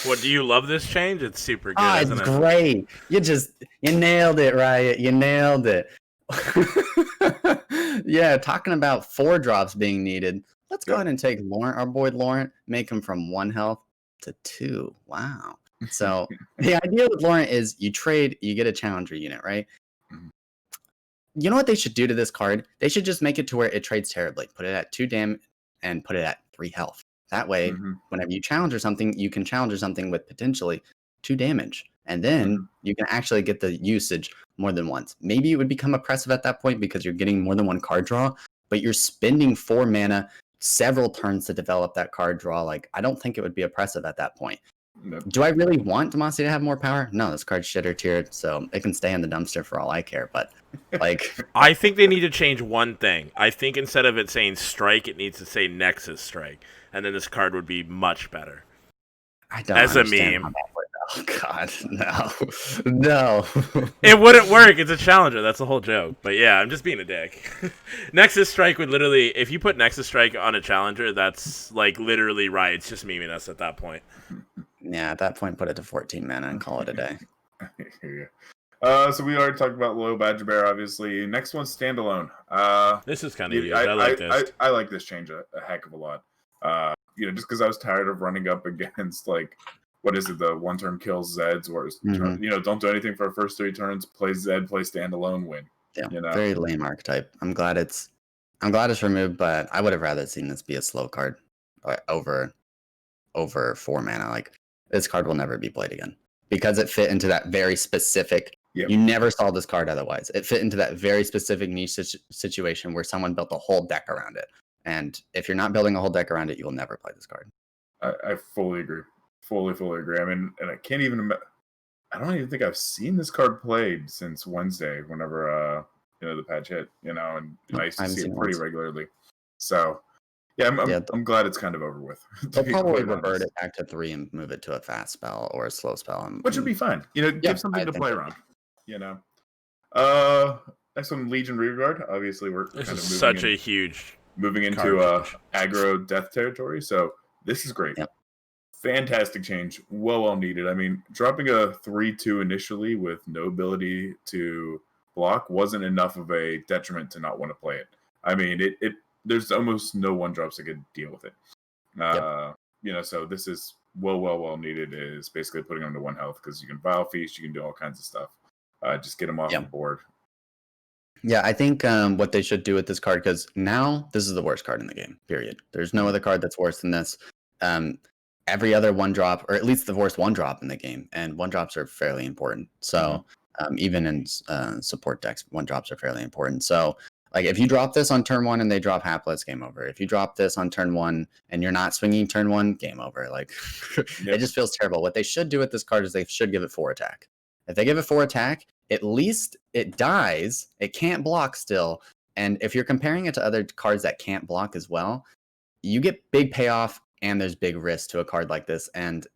What, do you love this change? It's super good, isn't it's it? Great. You nailed it, Riot. You nailed it. Yeah, talking about 4-drops being needed. Let's go ahead and take Laurent, our boy Laurent, make him from 1 health to 2. Wow. So the idea with Laurent is you trade, you get a challenger unit, right? You know what they should do to this card? They should just make it to where it trades terribly. Put it at 2 damage and put it at 3 health. That way, whenever you challenge something, you can challenge something with potentially 2 damage. And then you can actually get the usage more than once. Maybe it would become oppressive at that point because you're getting more than 1 card draw, but you're spending 4 mana several turns to develop that card draw. Like, I don't think it would be oppressive at that point. Do I really want Demacia to have more power? No, this card's shitter tiered, so it can stay in the dumpster for all I care. But like, I think they need to change one thing. I think instead of it saying strike, it needs to say Nexus Strike, and then this card would be much better. I don't as a understand meme. how that would, Oh God, no, no. It wouldn't work. It's a challenger. That's the whole joke. But yeah, I'm just being a dick. Nexus Strike would literally, if you put Nexus Strike on a challenger, that's like literally right. It's just memeing us at that point. Yeah, at that point, put it to 14 mana and call it a day. So we already talked about Loyal Badger Bear, obviously. Next one's Standalone. This is kind of huge. I like this. I like this change a heck of a lot. Just because I was tired of running up against, like, what is it, the one-turn kills Zeds, where don't do anything for our first 3 turns, play Zed, play Standalone, win. Yeah, very lame archetype. I'm glad it's removed, but I would have rather seen this be a slow card over 4 mana. Like, this card will never be played again because it fit into that very specific. Yep. You never saw this card otherwise. It fit into that very specific niche situation where someone built a whole deck around it. And if you're not building a whole deck around it, you will never play this card. I fully agree. Fully agree. I mean, and I can't even. I don't even think I've seen this card played since Wednesday. Whenever the patch hit, and I used to see it pretty regularly. So yeah, I'm glad it's kind of over with. They'll probably revert it back to 3 and move it to a fast spell or a slow spell, which would be fine. Give something to play around. Next one, Legion Rearguard. Obviously, we're this kind is of such a huge moving into aggro death territory. So this is great. Yep. Fantastic change. Well needed. I mean, dropping a 3/2 initially with no ability to block wasn't enough of a detriment to not want to play it. I mean, it there's almost no 1-drops that could deal with it. So this is well needed. Is basically putting them to 1 health because you can Vile Feast, you can do all kinds of stuff. Just get them off the board. Yeah, I think what they should do with this card, because now this is the worst card in the game, period. There's no other card that's worse than this. Every other 1-drop, or at least the worst 1-drop in the game, and 1-drops are fairly important. So even in support decks, 1-drops are fairly important. So like if you drop this on turn 1 and they drop Hapless, game over. If you drop this on turn 1 and you're not swinging turn 1, game over. Like it just feels terrible. What they should do with this card is they should give it 4 attack. If they give it 4 attack, at least it dies. It can't block still. And if you're comparing it to other cards that can't block as well, you get big payoff and there's big risk to a card like this. And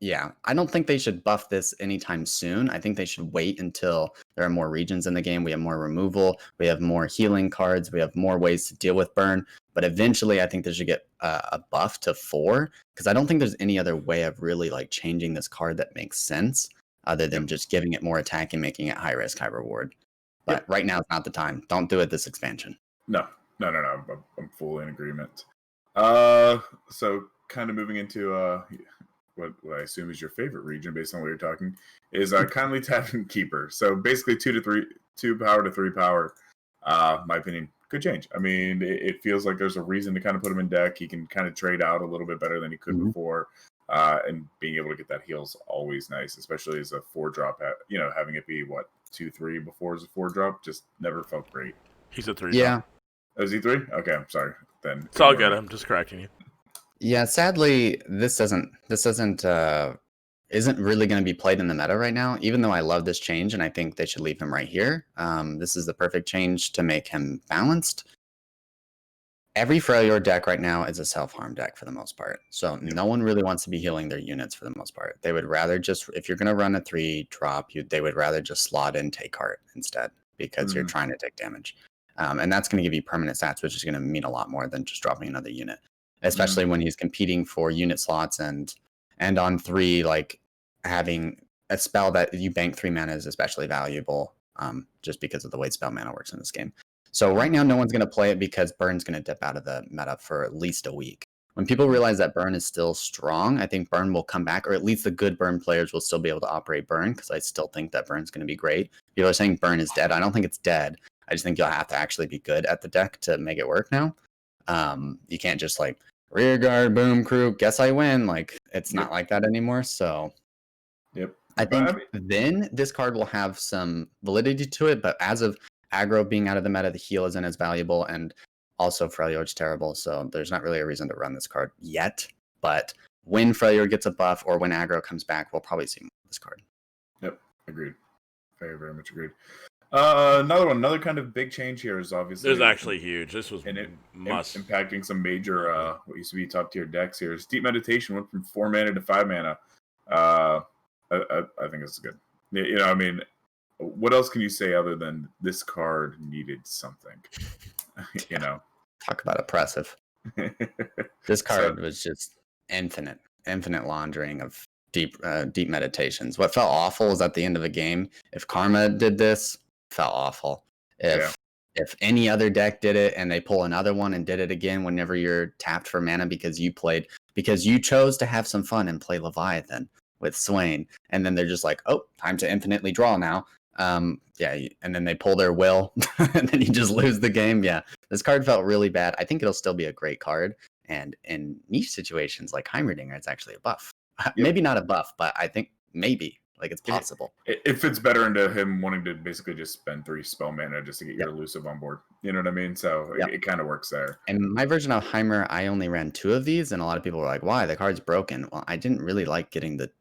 yeah, I don't think they should buff this anytime soon. I think they should wait until there are more regions in the game. We have more removal. We have more healing cards. We have more ways to deal with burn. But eventually, I think they should get a buff to 4 because I don't think there's any other way of really like changing this card that makes sense other than just giving it more attack and making it high risk, high reward. But right now is not the time. Don't do it this expansion. No. I'm fully in agreement. So kind of moving into what I assume is your favorite region based on what you're talking is kindly tapping Keeper. So basically 2 power to 3 power. My opinion, good change. I mean, it feels like there's a reason to kind of put him in deck. He can kind of trade out a little bit better than he could before. And being able to get that heal's always nice, especially as a 4-drop. Having it be 2/3 before as a 4-drop just never felt great. He's a 3. Yeah. Oh, is he 3? Okay, I'm sorry. Then it's all good. I'm just correcting you. Yeah, sadly, this isn't really going to be played in the meta right now. Even though I love this change and I think they should leave him right here. This is the perfect change to make him balanced. Every Freljord deck right now is a self-harm deck for the most part. So no one really wants to be healing their units for the most part. They would rather just, if you're going to run a 3-drop, they would rather just slot in Take Heart instead because you're trying to take damage. And that's going to give you permanent stats, which is going to mean a lot more than just dropping another unit, especially when he's competing for unit slots and on 3, like having a spell that you bank 3 mana is especially valuable just because of the way spell mana works in this game. So right now, no one's going to play it because Burn's going to dip out of the meta for at least a week. When people realize that Burn is still strong, I think Burn will come back, or at least the good Burn players will still be able to operate Burn, because I still think that Burn's going to be great. People are saying Burn is dead. I don't think it's dead. I just think you'll have to actually be good at the deck to make it work now. You can't just like, rear guard, boom, crew, guess I win. Like, it's not like that anymore. So I think then this card will have some validity to it, but as of aggro being out of the meta, the heal isn't as valuable, and also Freljord's terrible, so there's not really a reason to run this card yet. But when Freljord gets a buff or when aggro comes back, we'll probably see more of this card. Yep, agreed. Very, very much agreed. Another kind of big change here is obviously... This is actually huge. This was impacting some major, what used to be top tier decks here. Is Deep Meditation went from 4 mana to 5 mana. I think it's good. You know, I mean, what else can you say other than this card needed something? You know, Talk about oppressive. This So- card was just infinite laundering of deep meditations. What felt awful is at the end of a game, if Karma did this, it felt awful. If any other deck did it and they pull another one and did it again whenever you're tapped for mana because you chose to have some fun and play Leviathan with Swain, and then they're just like, oh, time to infinitely draw now. Yeah, and then they pull their will, and then you just lose the game. Yeah, this card felt really bad. I think it'll still be a great card, and in niche situations like Heimerdinger, it's actually a buff. Maybe not a buff, but I think maybe like it's possible. It fits better into him wanting to basically just spend 3 spell mana just to get your elusive on board. You know what I mean? So it kind of works there. And my version of Heimer, I only ran 2 of these, and a lot of people were like, "Why? The card's broken." Well, I didn't really like getting the.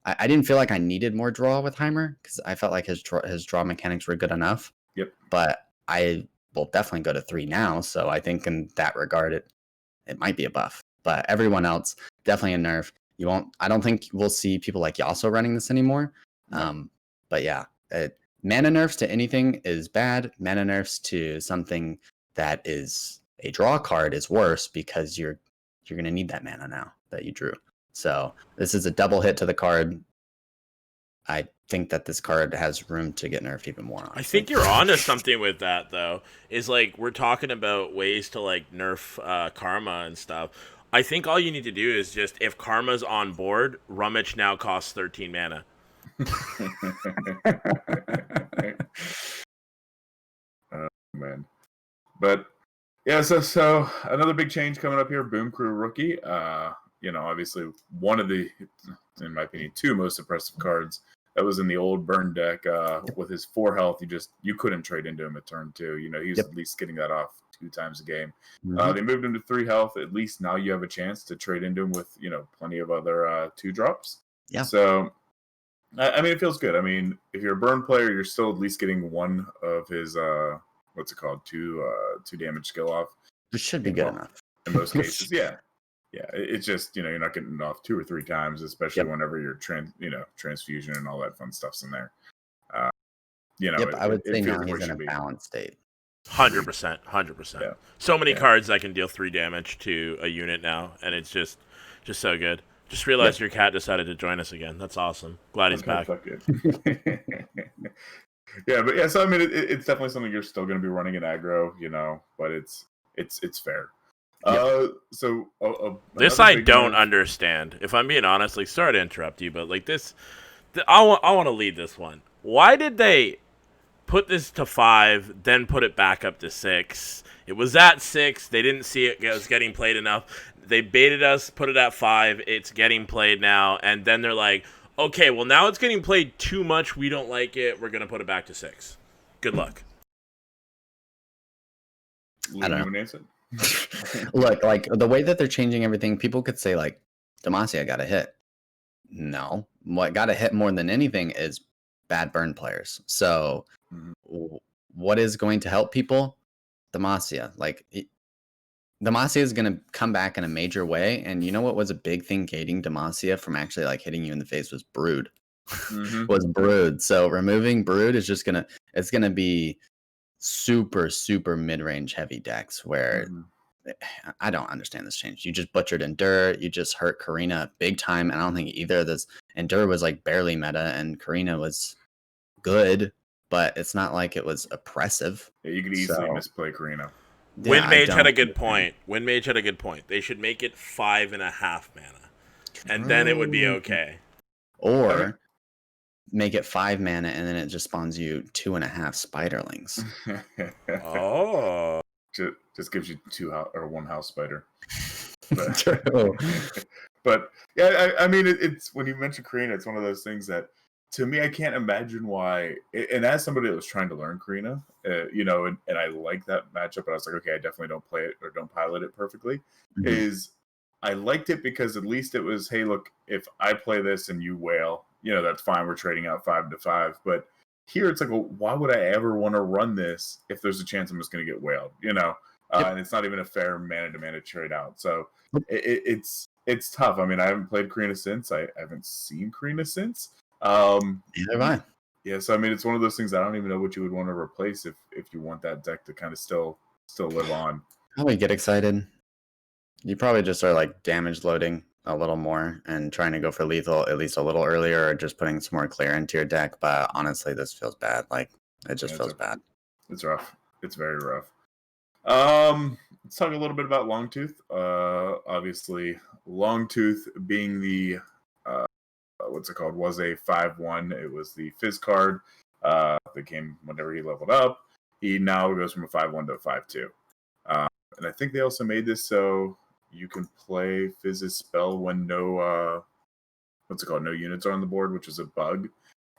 I didn't feel like I needed more draw with Heimer because I felt like his draw mechanics were good enough. Yep. But I will definitely go to 3 now, so I think in that regard, it might be a buff. But everyone else, definitely a nerf. You won't. I don't think we'll see people like Yasuo running this anymore. No. But yeah, mana nerfs to anything is bad. Mana nerfs to something that is a draw card is worse because you're going to need that mana now that you drew. So this is a double hit to the card. I think that this card has room to get nerfed even more. Honestly. I think you're onto something with that, though. Is like we're talking about ways to like nerf Karma and stuff. I think all you need to do is just if Karma's on board, Rummage now costs 13 mana. Oh man, but yeah. So another big change coming up here. Boom Crew rookie. You know, obviously one of the, in my opinion, 2 most impressive cards that was in the old burn deck. With his 4 health, you couldn't trade into him at turn 2. You know, he was at least getting that off 2 times a game. They moved him to 3 health. At least now you have a chance to trade into him with, you know, plenty of other 2 drops. Yeah. So I mean, it feels good. I mean, if you're a burn player, you're still at least getting one of his what's it called, 2 damage skill off. It should be good enough in most cases. Yeah. It's just, you know, you're not getting it off 2 or 3 times, especially whenever you're transfusion and all that fun stuff's in there. You know, I would say now he's in a balanced state. 100%. Yeah. So many cards that can deal 3 damage to a unit now, and it's just so good. Just realized your cat decided to join us again. That's awesome. Glad he's back. Yeah, but yeah, so I mean, it's definitely something you're still going to be running in aggro, you know, but it's fair. So this I don't understand. If I'm being honest, like, sorry to interrupt you, but like this, I want to lead this one. Why did they put this to 5, then put it back up to 6? It was at 6. They didn't see it was getting played enough. They baited us, put it at 5. It's getting played now, and then they're like, okay, well now it's getting played too much. We don't like it. We're gonna put it back to 6. Good luck. I don't know. Look, like the way that they're changing everything, people could say like, Demacia got a hit. No, what got a hit more than anything is bad burn players. So, what is going to help people? Demacia. Like, Demacia is going to come back in a major way. And you know what was a big thing gating Demacia from actually like hitting you in the face was Brood. Was Brood. So removing Brood is just it's gonna be super mid-range heavy decks where I don't understand this change. You just butchered Endure, you just hurt Karina big time, and I don't think either of this. Endure was like barely meta and Karina was good, but it's not like it was oppressive. Yeah, you could easily misplay Karina. Windmage had a good point. They should make it 5.5 mana. And then it would be okay. Or make it 5 mana and then it just spawns you 2.5 spiderlings. Oh. Just gives you 1 house spider. True. But yeah, I mean, it's when you mention Karina, it's one of those things that to me, I can't imagine why. And as somebody that was trying to learn Karina, you know, and I like that matchup, but I was like, okay, I definitely don't play it or don't pilot it perfectly. Is I liked it because at least it was, hey, look, if I play this and you wail, you know, that's fine. We're trading out 5 to 5. But here it's like, well, why would I ever want to run this if there's a chance I'm just going to get wailed, you know? And it's not even a fair mana to mana trade out. So it's it's tough. I mean, I haven't played Karina since. I haven't seen Karina since. Neither have I. Yeah, so I mean, it's one of those things I don't even know what you would want to replace if you want that deck to kind of still live on. Probably get excited. You probably just are like damage loading a little more and trying to go for lethal at least a little earlier, or just putting some more clear into your deck. But honestly, this feels bad. Like it just feels bad. It's rough. It's very rough. Let's talk a little bit about Longtooth. Obviously, Longtooth being the what's it called, was a 5/1. It was the Fizz card that came whenever he leveled up. He now goes from a 5/1 to a 5/2. And I think they also made this so you can play Fizz's spell when no what's it called, no units are on the board, which is a bug.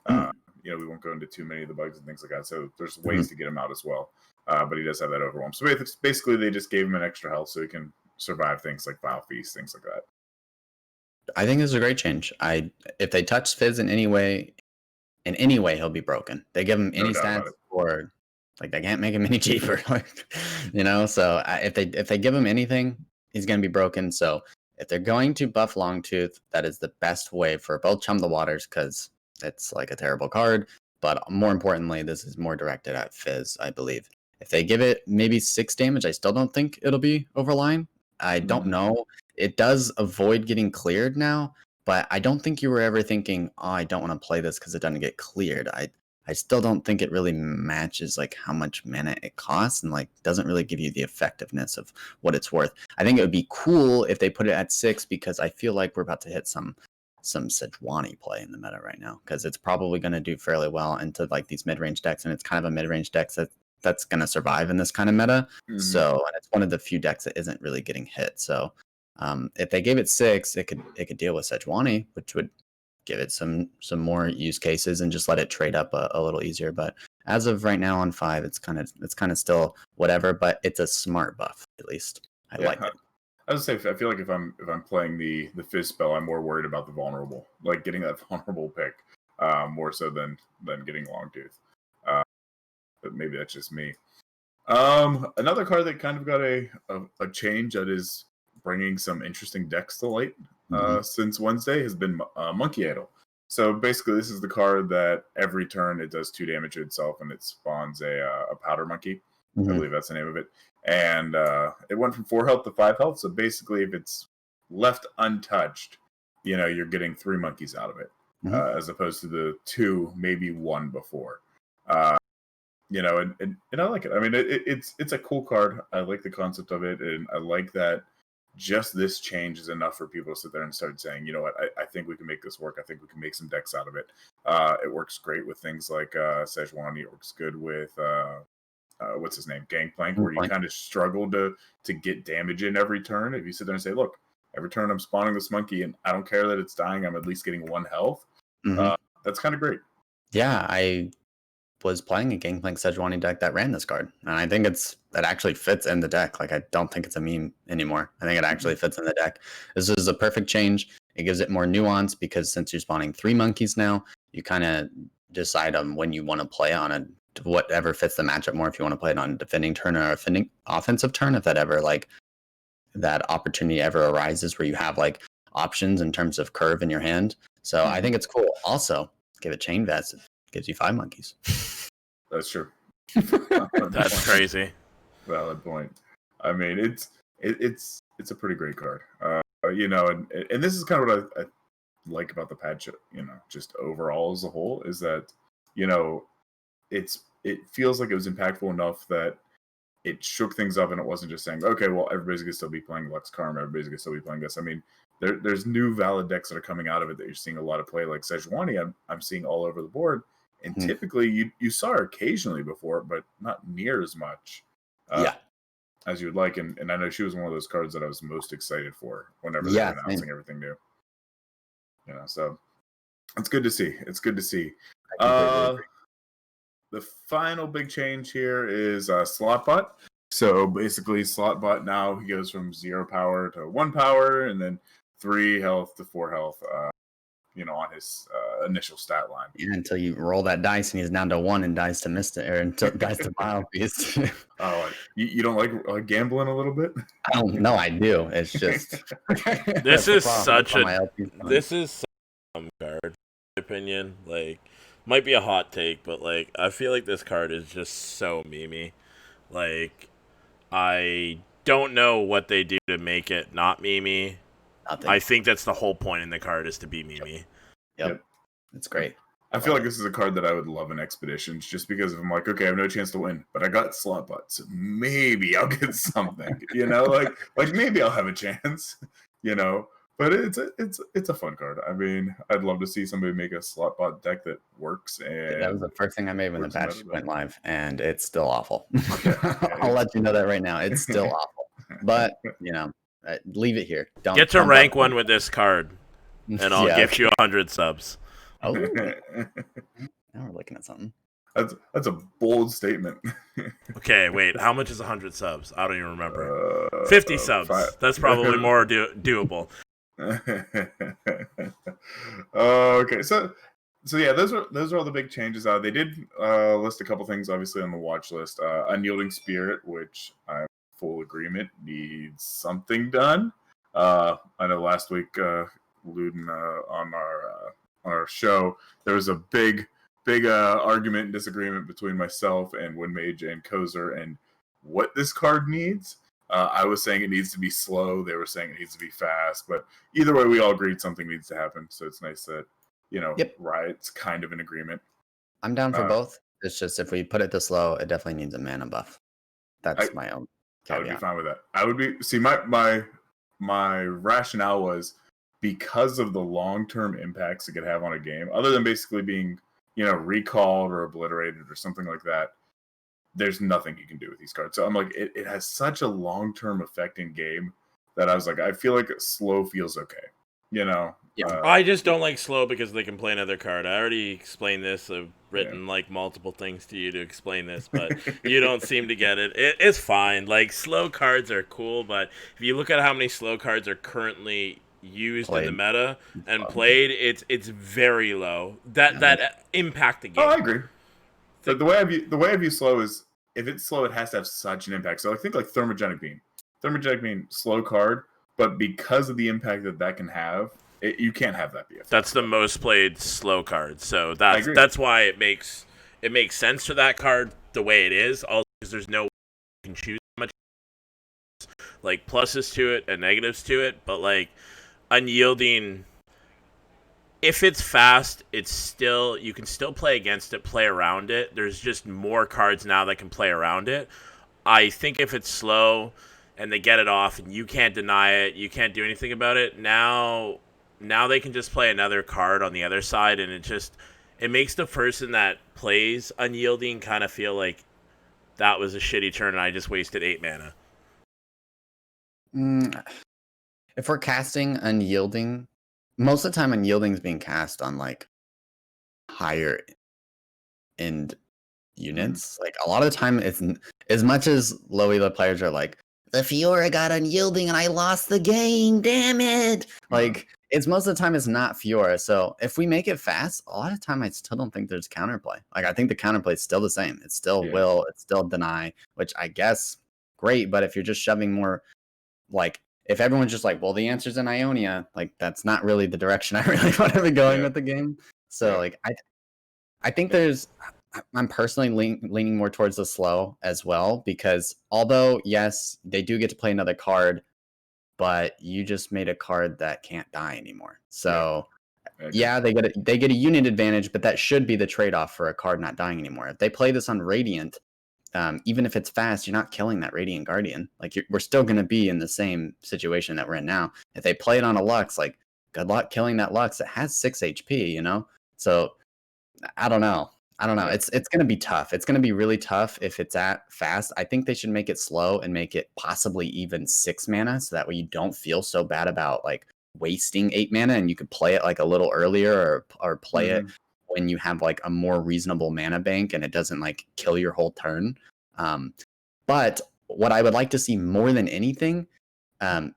You know, we won't go into too many of the bugs and things like that. So there's ways to get him out as well. But he does have that overwhelm. So basically, they just gave him an extra health so he can survive things like Vile Feast, things like that. I think this is a great change. If they touch Fizz in any way, he'll be broken. They give him any stats, or like they can't make him any cheaper. You know, so if they give him anything, he's gonna be broken. So if they're going to buff Longtooth, that is the best way for both Chum the Waters, because it's like a terrible card. But more importantly, this is more directed at Fizz, I believe. If they give it maybe 6 damage, I still don't think it'll be overline. I don't know. It does avoid getting cleared now, but I don't think you were ever thinking, oh, I don't want to play this because it doesn't get cleared. I still don't think it really matches like how much mana it costs, and like doesn't really give you the effectiveness of what it's worth. I think it would be cool if they put it at 6, because I feel like we're about to hit some Sejuani play in the meta right now, because it's probably going to do fairly well into like these mid-range decks, and it's kind of a mid-range deck that's going to survive in this kind of meta. So, and it's one of the few decks that isn't really getting hit. So if they gave it 6, it could deal with Sejuani, which would give it some more use cases and just let it trade up a little easier. But as of right now on 5, it's kind of still whatever, but it's a smart buff, at least. I like it. I was gonna say, I feel like if I'm playing the Fizz spell, I'm more worried about the vulnerable, like getting that vulnerable pick, more so than getting Longtooth. But maybe that's just me. Another card that kind of got a change that is bringing some interesting decks to light since Wednesday has been Monkey Idol. So basically, this is the card that every turn it does 2 damage to itself, and it spawns a powder monkey. I believe that's the name of it. And it went from 4 health to 5 health. So basically, if it's left untouched, you know, you're getting 3 monkeys out of it, as opposed to the 2, maybe 1 before. You know, and I like it. I mean, it's a cool card. I like the concept of it, and I like that just this change is enough for people to sit there and start saying, you know what, I think we can make this work. I think we can make some decks out of it. It works great with things like Sejuani. It works good with what's his name, Gangplank, where you kind of struggle to get damage in every turn. If you sit there and say, look, every turn I'm spawning this monkey, and I don't care that it's dying, I'm at least getting 1 health. That's kind of great. Yeah, I was playing a Gangplank Sejuani deck that ran this card, and I think it actually fits in the deck. Like, I don't think it's a meme anymore. I think it actually fits in the deck. This is a perfect change. It gives it more nuance, because since you're spawning 3 monkeys now, you kind of decide on when you want to play on it, whatever fits the matchup more. If you want to play it on a defending turn or a offensive turn, if that ever, like, that opportunity ever arises where you have like options in terms of curve in your hand. So I think it's cool. Also, give it Chain Vest. It gives you 5 monkeys. That's true. That's crazy. Valid point. I mean, it's a pretty great card. You know, and this is kind of what I like about the patch. You know, just overall as a whole, is that, you know, it feels like it was impactful enough that it shook things up, and it wasn't just saying, okay, well, everybody's gonna still be playing Lux Karma, everybody's gonna still be playing this. I mean, there's new valid decks that are coming out of it that you're seeing a lot of play, like Sejuani. I'm seeing all over the board, and typically you saw her occasionally before, but not near as much as you would like. And I know she was one of those cards that I was most excited for whenever they were announcing everything new. You know, so it's good to see. It's good to see. The final big change here is Slotbot. So basically, Slotbot now, he goes from 0 power to 1 power, and then 3 health to 4 health. on his initial stat line. Yeah, until you roll that dice and he's down to 1 and dies to Mist or until dies to Vile Beast. Oh, you don't like gambling a little bit? No, I do. It's just This is such my a LP fund. this is such a dumb card, in my opinion. Like, might be a hot take, but like I feel like this card is just so memey. Like, I don't know what they do to make it not memey. Nothing. I think that's the whole point in the card is to be memey. Yep. It's great. I feel like this is a card that I would love in Expeditions just because I'm like, okay, I have no chance to win, but I got slot bots. So maybe I'll get something, like maybe I'll have a chance, But it's a fun card. I mean, I'd love to see somebody make a slot bot deck that works. And that was the first thing I made when the patch went live, and it's still awful. Yeah, I'll let you know that right now. It's still awful. But, leave it here. Don't Get to rank 1 with this card, and I'll give you 100 subs. Oh, now we're looking at something. That's a bold statement. Okay, wait. How much is 100 subs? I don't even remember. 50 subs. That's probably more doable. Okay, so yeah, those are all the big changes. They did list a couple things, obviously, on the watch list. Unyielding Spirit, which I'm full agreement needs something done. I know last week, Luden on our show, there was a big argument and disagreement between myself and Windmage and Cozer and what this card needs. I was saying it needs to be slow. They were saying it needs to be fast. But either way, we all agreed something needs to happen. So it's nice that, Riot's kind of in agreement. I'm down for both. It's just if we put it to slow, it definitely needs a mana buff. That's my own caveat. I would be fine with that. I would be... See, my rationale was because of the long-term impacts it could have on a game, other than basically being, recalled or obliterated or something like that, there's nothing you can do with these cards. So I'm like, it has such a long-term effect in game that I was like, I feel like slow feels okay. Yeah. I just don't like slow because they can play another card. I already explained this. I've written multiple things to you to explain this, but you don't seem to get it. It's fine. Like, slow cards are cool, but if you look at how many slow cards are currently used in the meta and played, it's very low. That impact the game. Oh, I agree. So the way I view slow is if it's slow, it has to have such an impact. So I think like Thermogenic Beam. Thermogenic Beam, slow card, but because of the impact that can have, you can't have that BF. That's the most played slow card. So that's why it makes sense for that card the way it is. Also, because there's no way you can choose much like pluses to it and negatives to it, but like Unyielding, if it's fast, you can still play against it, play around it. There's just more cards now that can play around it. I think if it's slow and they get it off and you can't deny it, you can't do anything about it, now they can just play another card on the other side, and it makes the person that plays Unyielding kind of feel like that was a shitty turn and I just wasted 8 mana. If we're casting Unyielding, most of the time Unyielding is being cast on like higher end units. Like a lot of the time, it's as much as low elo players are like, the Fiora got Unyielding and I lost the game, damn it. Like, it's most of the time it's not Fiora. So if we make it fast, a lot of the time I still don't think there's counterplay. Like, I think the counterplay is still the same. It's still will, it's still deny, which I guess great. But if you're just shoving more, like, if everyone's just like, well, the answer's in Ionia, like, that's not really the direction I really want to be going with the game. So like, I think I'm personally leaning more towards the slow as well, because although, yes, they do get to play another card, but you just made a card that can't die anymore. So yeah, they get a unit advantage, but that should be the trade-off for a card not dying anymore. If they play this on Radiant, even if it's fast, you're not killing that Radiant Guardian. Like, we're still going to be in the same situation that we're in now. If they play it on a Lux, like, good luck killing that Lux. It has 6 HP, So I don't know. It's going to be tough. It's going to be really tough if it's at fast. I think they should make it slow and make it possibly even 6 mana, so that way you don't feel so bad about like wasting 8 mana, and you could play it like a little earlier or play it when you have like a more reasonable mana bank and it doesn't like kill your whole turn. But what I would like to see more than anything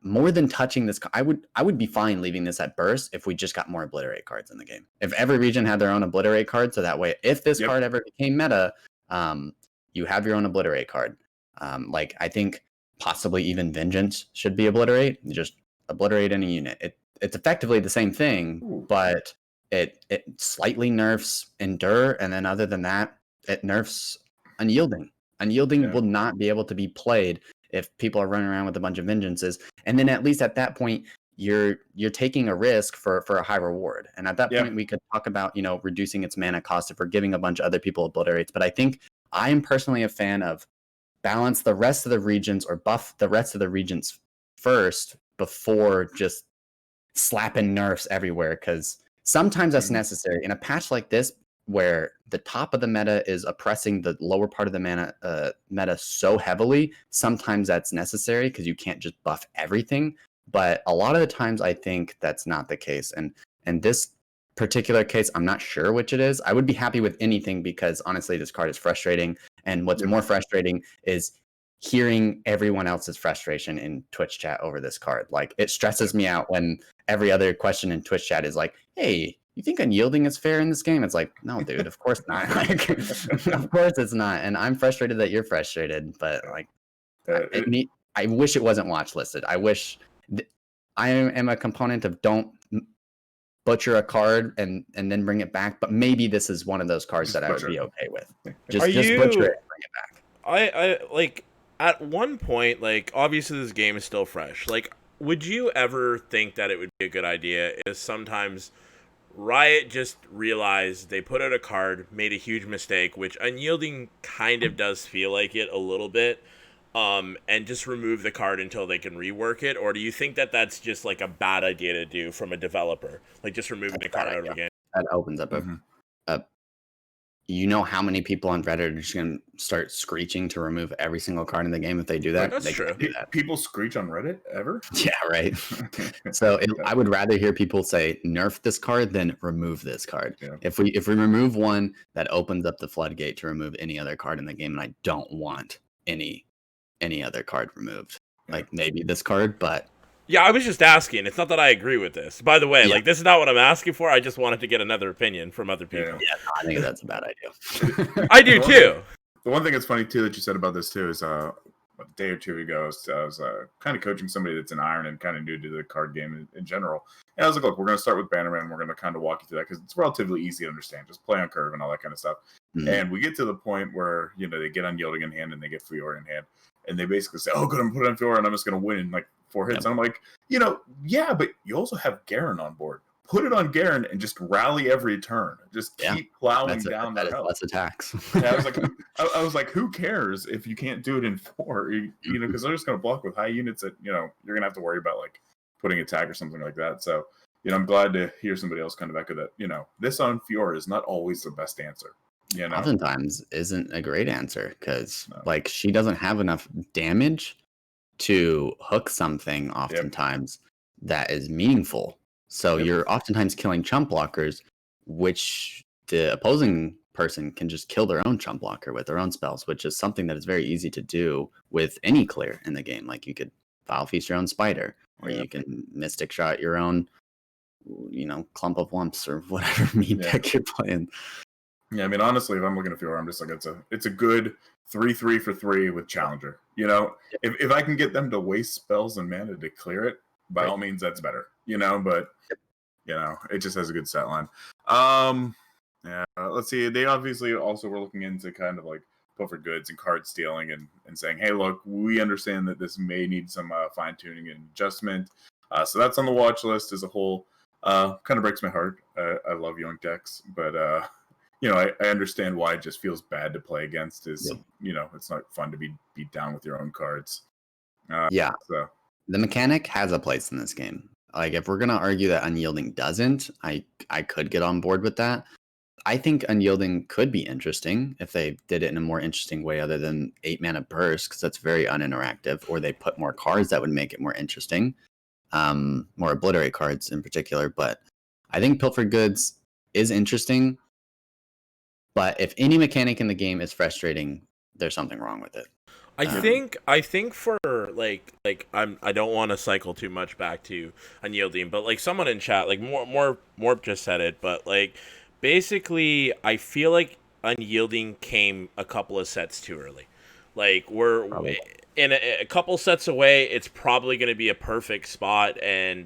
more than touching this, I would be fine leaving this at burst if we just got more obliterate cards in the game. If every region had their own obliterate card, so that way, if this card ever became meta, you have your own obliterate card. Like I think possibly even Vengeance should be obliterate. You just obliterate any unit. It's effectively the same thing, but it slightly nerfs Endure, and then other than that, it nerfs Unyielding. Unyielding will not be able to be played if people are running around with a bunch of Vengeances. And then at least at that point, you're taking a risk for a high reward. And at that point, we could talk about, reducing its mana cost if we're giving a bunch of other people obliterates. But I think I am personally a fan of balance the rest of the regions or buff the rest of the regions first before just slapping nerfs everywhere, because sometimes that's necessary. In a patch like this, where the top of the meta is oppressing the lower part of the meta so heavily, sometimes that's necessary because you can't just buff everything. But a lot of the times, I think that's not the case. And in this particular case, I'm not sure which it is. I would be happy with anything because honestly, this card is frustrating. And what's more frustrating is hearing everyone else's frustration in Twitch chat over this card. Like, it stresses me out when every other question in Twitch chat is like, hey, you think Unyielding is fair in this game? It's like, no, dude, of course not. Like, of course it's not. And I'm frustrated that you're frustrated, but like, I wish it wasn't watch listed. I wish I am a component of don't butcher a card and then bring it back. But maybe this is one of those cards that I would be okay with. Just butcher it and bring it back. I like at one point, like obviously this game is still fresh. Like, would you ever think that it would be a good idea if sometimes Riot just realized they put out a card, made a huge mistake, which Unyielding kind of does feel like it a little bit, and just remove the card until they can rework it? Or do you think that that's just like a bad idea to do from a developer, like just removing the card out of the game? That opens up you know how many people on Reddit are just going to start screeching to remove every single card in the game if they do that? That's true. Do that. People screech on Reddit ever? Yeah, right. So I would rather hear people say nerf this card than remove this card. Yeah. If we remove one, that opens up the floodgate to remove any other card in the game, and I don't want any other card removed. Like maybe this card, but yeah, I was just asking. It's not that I agree with this. By the way, like this is not what I'm asking for. I just wanted to get another opinion from other people. Yeah, I think that's a bad idea. I do too. The one thing that's funny too that you said about this too is a day or two ago, I was kind of coaching somebody that's in Iron and kind of new to the card game in general. And I was like, look, we're going to start with Bannerman. We're going to kind of walk you through that because it's relatively easy to understand. Just play on curve and all that kind of stuff. Mm-hmm. And we get to the point where, they get Unyielding in hand and they get Fiora in hand. And they basically say, oh, good, I'm putting on Fiora and I'm just going to win in like 4 hits. And I'm like, yeah, but you also have Garen on board. Put it on Garen and just rally every turn. Just keep plowing down that their health. Less attacks. Yeah, I was like, who cares if you can't do it in 4? Because they're just going to block with high units that you're going to have to worry about like putting a tag or something like that. So I'm glad to hear somebody else kind of echo that. This on Fiora is not always the best answer. Oftentimes isn't a great answer because like she doesn't have enough damage to hook something oftentimes that is meaningful. So you're oftentimes killing chump blockers, which the opposing person can just kill their own chump blocker with their own spells, which is something that is very easy to do with any clear in the game. Like you could Foul Feast your own spider, or you can Mystic Shot your own, clump of lumps or whatever mean deck you're playing. Yeah, I mean, honestly, if I'm looking at Fiora, I'm just like, it's a good 3/3 for 3 with Challenger. If I can get them to waste spells and mana to clear it, by all means, that's better. But it just has a good set line. Let's see. They obviously also were looking into kind of like puffer goods and card stealing and saying, hey, look, we understand that this may need some fine tuning and adjustment. So that's on the watch list as a whole. Kind of breaks my heart. I love young decks, but I understand why it just feels bad to play against. It's not fun to be beat down with your own cards. So the mechanic has a place in this game. Like if we're gonna argue that Unyielding doesn't, I could get on board with that. I think Unyielding could be interesting if they did it in a more interesting way other than 8 mana burst, because that's very uninteractive, or they put more cards that would make it more interesting. More obliterate cards in particular. But I think Pilfer Goods is interesting. But if any mechanic in the game is frustrating, there's something wrong with it. I think for I don't want to cycle too much back to unyielding, but like someone in chat, like more just said it, but like basically I feel like unyielding came a couple of sets too early. Like we're Probably. in a couple sets away, it's probably going to be a perfect spot and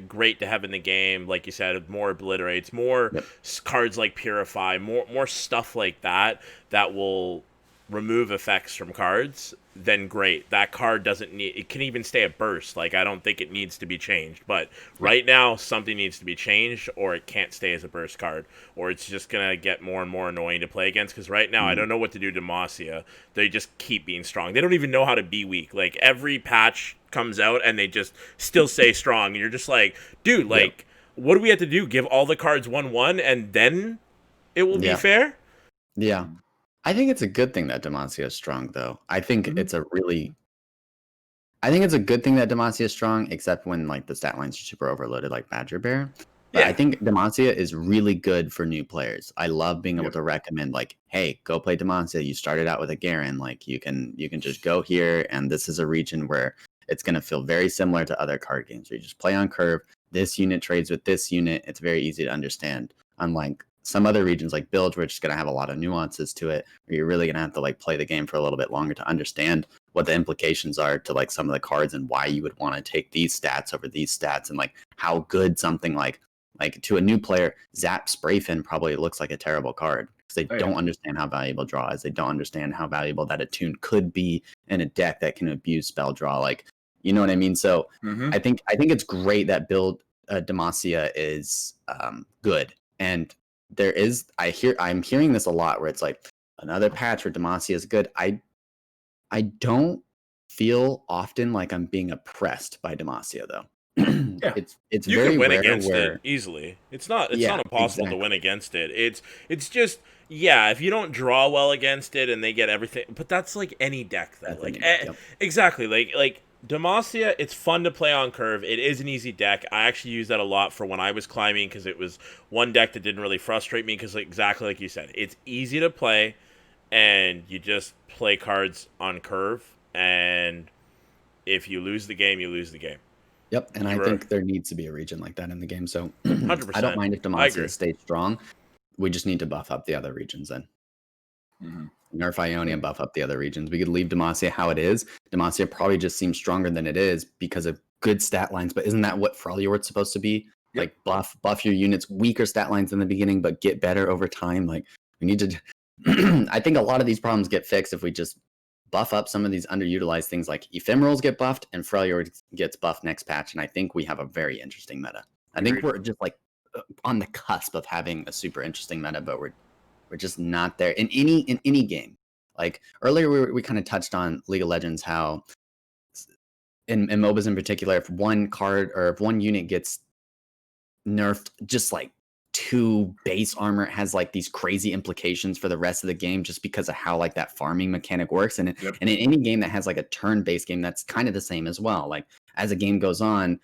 great to have in the game. Like you said, more obliterates, more Yep. cards like Purify, more stuff like that will remove effects from cards. Then great. That card doesn't need. It can even stay at burst. Like I don't think it needs to be changed. But right now, something needs to be changed, or it can't stay as a burst card, or it's just gonna get more and more annoying to play against. Because right now, I don't know what to do to Demacia. They just keep being strong. They don't even know how to be weak. Like every patch comes out, and they just still stay strong. And you're just like, dude, like, what do we have to do? Give all the cards 1/1, and then it will be fair. Yeah. I think it's a good thing that Demacia is strong, though. I think it's a good thing that Demacia is strong, except when like the stat lines are super overloaded, like Badger Bear. But I think Demacia is really good for new players. I love being able to recommend, like, hey, go play Demacia. You started out with a Garen, like you can just go here, and this is a region where it's going to feel very similar to other card games where you just play on curve. This unit trades with this unit. It's very easy to understand. Unlike some other regions like Bilge, which is going to have a lot of nuances to it, where you're really going to have to like play the game for a little bit longer to understand what the implications are to like some of the cards and why you would want to take these stats over these stats, and like how good something like to a new player, Zap Sprayfin probably looks like a terrible card because they don't understand how valuable draw is. They don't understand how valuable that attune could be in a deck that can abuse spell draw. Like, you know what I mean? So I think it's great that build Demacia is good. And I'm hearing this a lot where it's like another patch where Demacia is good. I don't feel often like I'm being oppressed by Demacia though. It's you very can win rare against where it easily. It's not impossible to win against it. It's just if you don't draw well against it and they get everything, but that's like any deck though. Exactly. Like Demacia, it's fun to play on curve. It is an easy deck. I actually use that a lot for when I was climbing because it was one deck that didn't really frustrate me because exactly like you said, it's easy to play and you just play cards on curve, and if you lose the game, you lose the game. Yep, and I think there needs to be a region like that in the game. So 100%. I don't mind if Demacia stays strong. We just need to buff up the other regions then. Nerf Ione and buff up the other regions. We could leave Demacia how it is. Demacia probably just seems stronger than it is because of good stat lines. But isn't that what Freljord's supposed to be? Like buff your units, weaker stat lines in the beginning, but get better over time. Like we need to. I think a lot of these problems get fixed if we just buff up some of these underutilized things, like Ephemerals get buffed and Freljord gets buffed next patch. And I think we have a very interesting meta. I think we're just like on the cusp of having a super interesting meta, but we're just not there in any game. Like earlier, we kind of touched on League of Legends, how in MOBAs in particular, if one card or if one unit gets nerfed, just like 2 base armor, it has like these crazy implications for the rest of the game just because of how like that farming mechanic works. And in any game that has like a turn-based game, that's kind of the same as well. Like as a game goes on,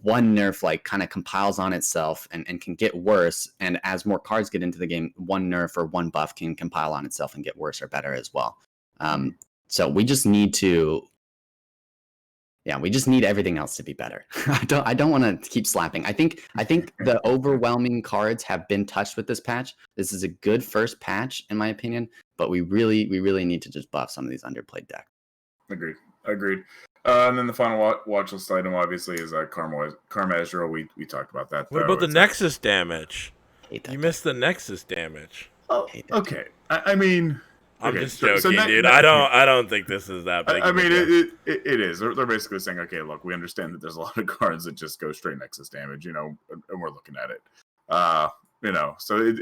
one nerf like kind of compiles on itself and can get worse, and as more cards get into the game, one nerf or one buff can compile on itself and get worse or better as well. So we just need everything else to be better. I don't want to keep slapping. I think the overwhelming cards have been touched with this patch. This is a good first patch in my opinion, but we really need to just buff some of these underplayed decks. Agreed. And then the final watch list item obviously is Karma Ezreal. We talked about that. What about the Nexus damage? You missed the Nexus damage. Oh, okay. I mean, I'm just joking, dude. I don't think this is that big. I mean, it is. They're basically saying, okay, look, we understand that there's a lot of cards that just go straight Nexus damage, and we're looking at it. So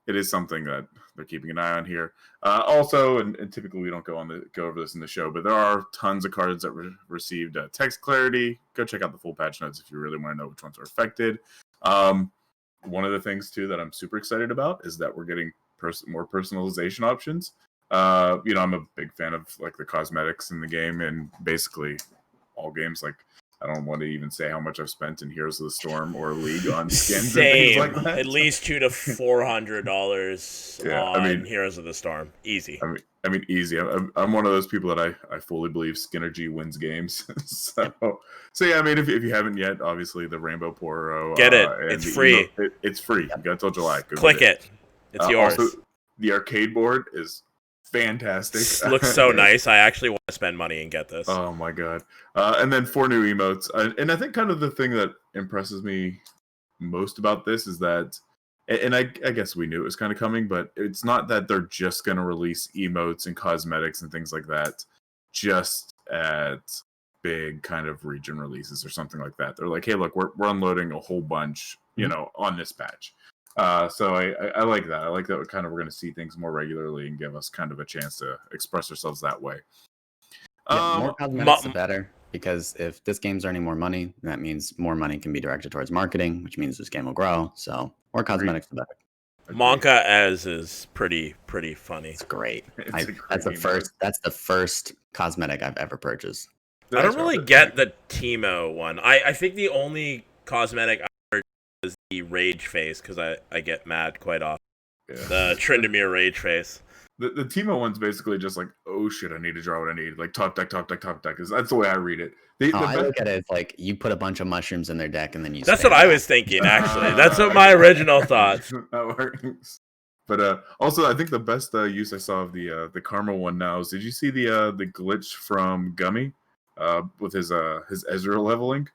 it is something that they're keeping an eye on here. Also, and typically we don't go over this in the show, but there are tons of cards that received text clarity. Go check out the full patch notes if you really want to know which ones are affected. One of the things too that I'm super excited about is that we're getting more personalization options. I'm a big fan of like the cosmetics in the game and basically all games. Like I don't want to even say how much I've spent in Heroes of the Storm or League on skins Same. and things like that. At least $200 to $400 Yeah, on Heroes of the Storm. Easy. I mean, easy. I'm one of those people that I fully believe Skinergy wins games. so yeah. I mean, if you haven't yet, obviously the Rainbow Poro. Get it. And It's the free. It's free. You got till July. Go Click it. It's yours. Also, the arcade board is fantastic. Looks so nice. I actually want to spend money and get this. Oh my god! And then 4 new emotes, and I think kind of the thing that impresses me most about this is that, and I guess we knew it was kind of coming, but it's not that they're just going to release emotes and cosmetics and things like that just at big kind of region releases or something like that. They're like, hey, look, we're unloading a whole bunch, on this patch. So I like that. I like that we're going to see things more regularly and give us kind of a chance to express ourselves that way. More cosmetics the better, because if this game's earning more money, that means more money can be directed towards marketing, which means this game will grow. So more cosmetics the better. Monka as is pretty funny. It's great. That's the first cosmetic I've ever purchased. I don't really get the Teemo one. I think the only cosmetic I purchased is the rage face, because I get mad quite often. Yeah. The Tryndamere rage face. The Teemo one's basically just like, oh shit, I need to draw what I need. Like top deck. That's the way I read it. I look at it as like you put a bunch of mushrooms in their deck and then you. That's what I was thinking, actually. That's what my original thoughts. That works. But also, I think the best use I saw of the Karma one now is, did you see the glitch from Gummy with his Ezreal leveling?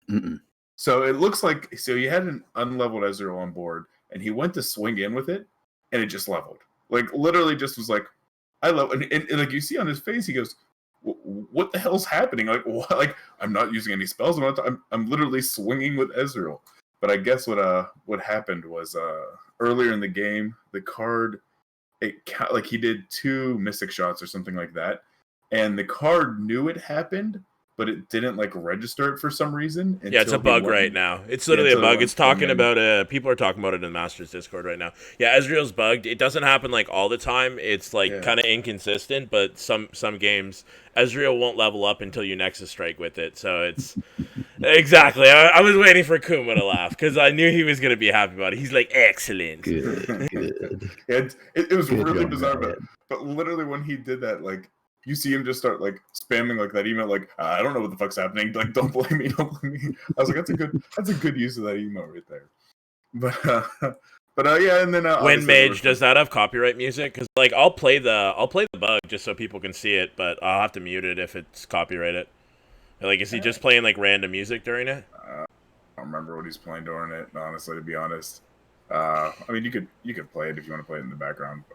Mm-mm. So it looks like you had an unleveled Ezreal on board, and he went to swing in with it, and it just leveled. Like literally, just was like, I love, and like you see on his face, he goes, "What the hell's happening? Like, what? Like, I'm not using any spells. I'm literally swinging with Ezreal." But I guess what happened was earlier in the game, the card, like he did 2 mystic shots or something like that, and the card knew it happened, but it didn't like register it for some reason. Yeah, it's a bug right now. It's literally a bug. It's talking about people are talking about it in the Masters Discord right now. Yeah, Ezreal's bugged. It doesn't happen like all the time. It's like kind of inconsistent, but some games Ezreal won't level up until you Nexus Strike with it. So it's exactly. I was waiting for Kuma to laugh because I knew he was gonna be happy about it. He's like, excellent. Good. It was really bizarre, but literally when he did that, like, you see him just start like spamming like that email, like, I don't know what the fuck's happening. Like, don't blame me. I was like, that's a good use of that email right there. But yeah, and then Wind Mage, does that have copyright music? Because like I'll play the bug just so people can see it, but I'll have to mute it if it's copyrighted. Like, is he just playing like random music during it? I don't remember what he's playing during it, honestly, to be honest. I mean, you could play it if you want to play it in the background.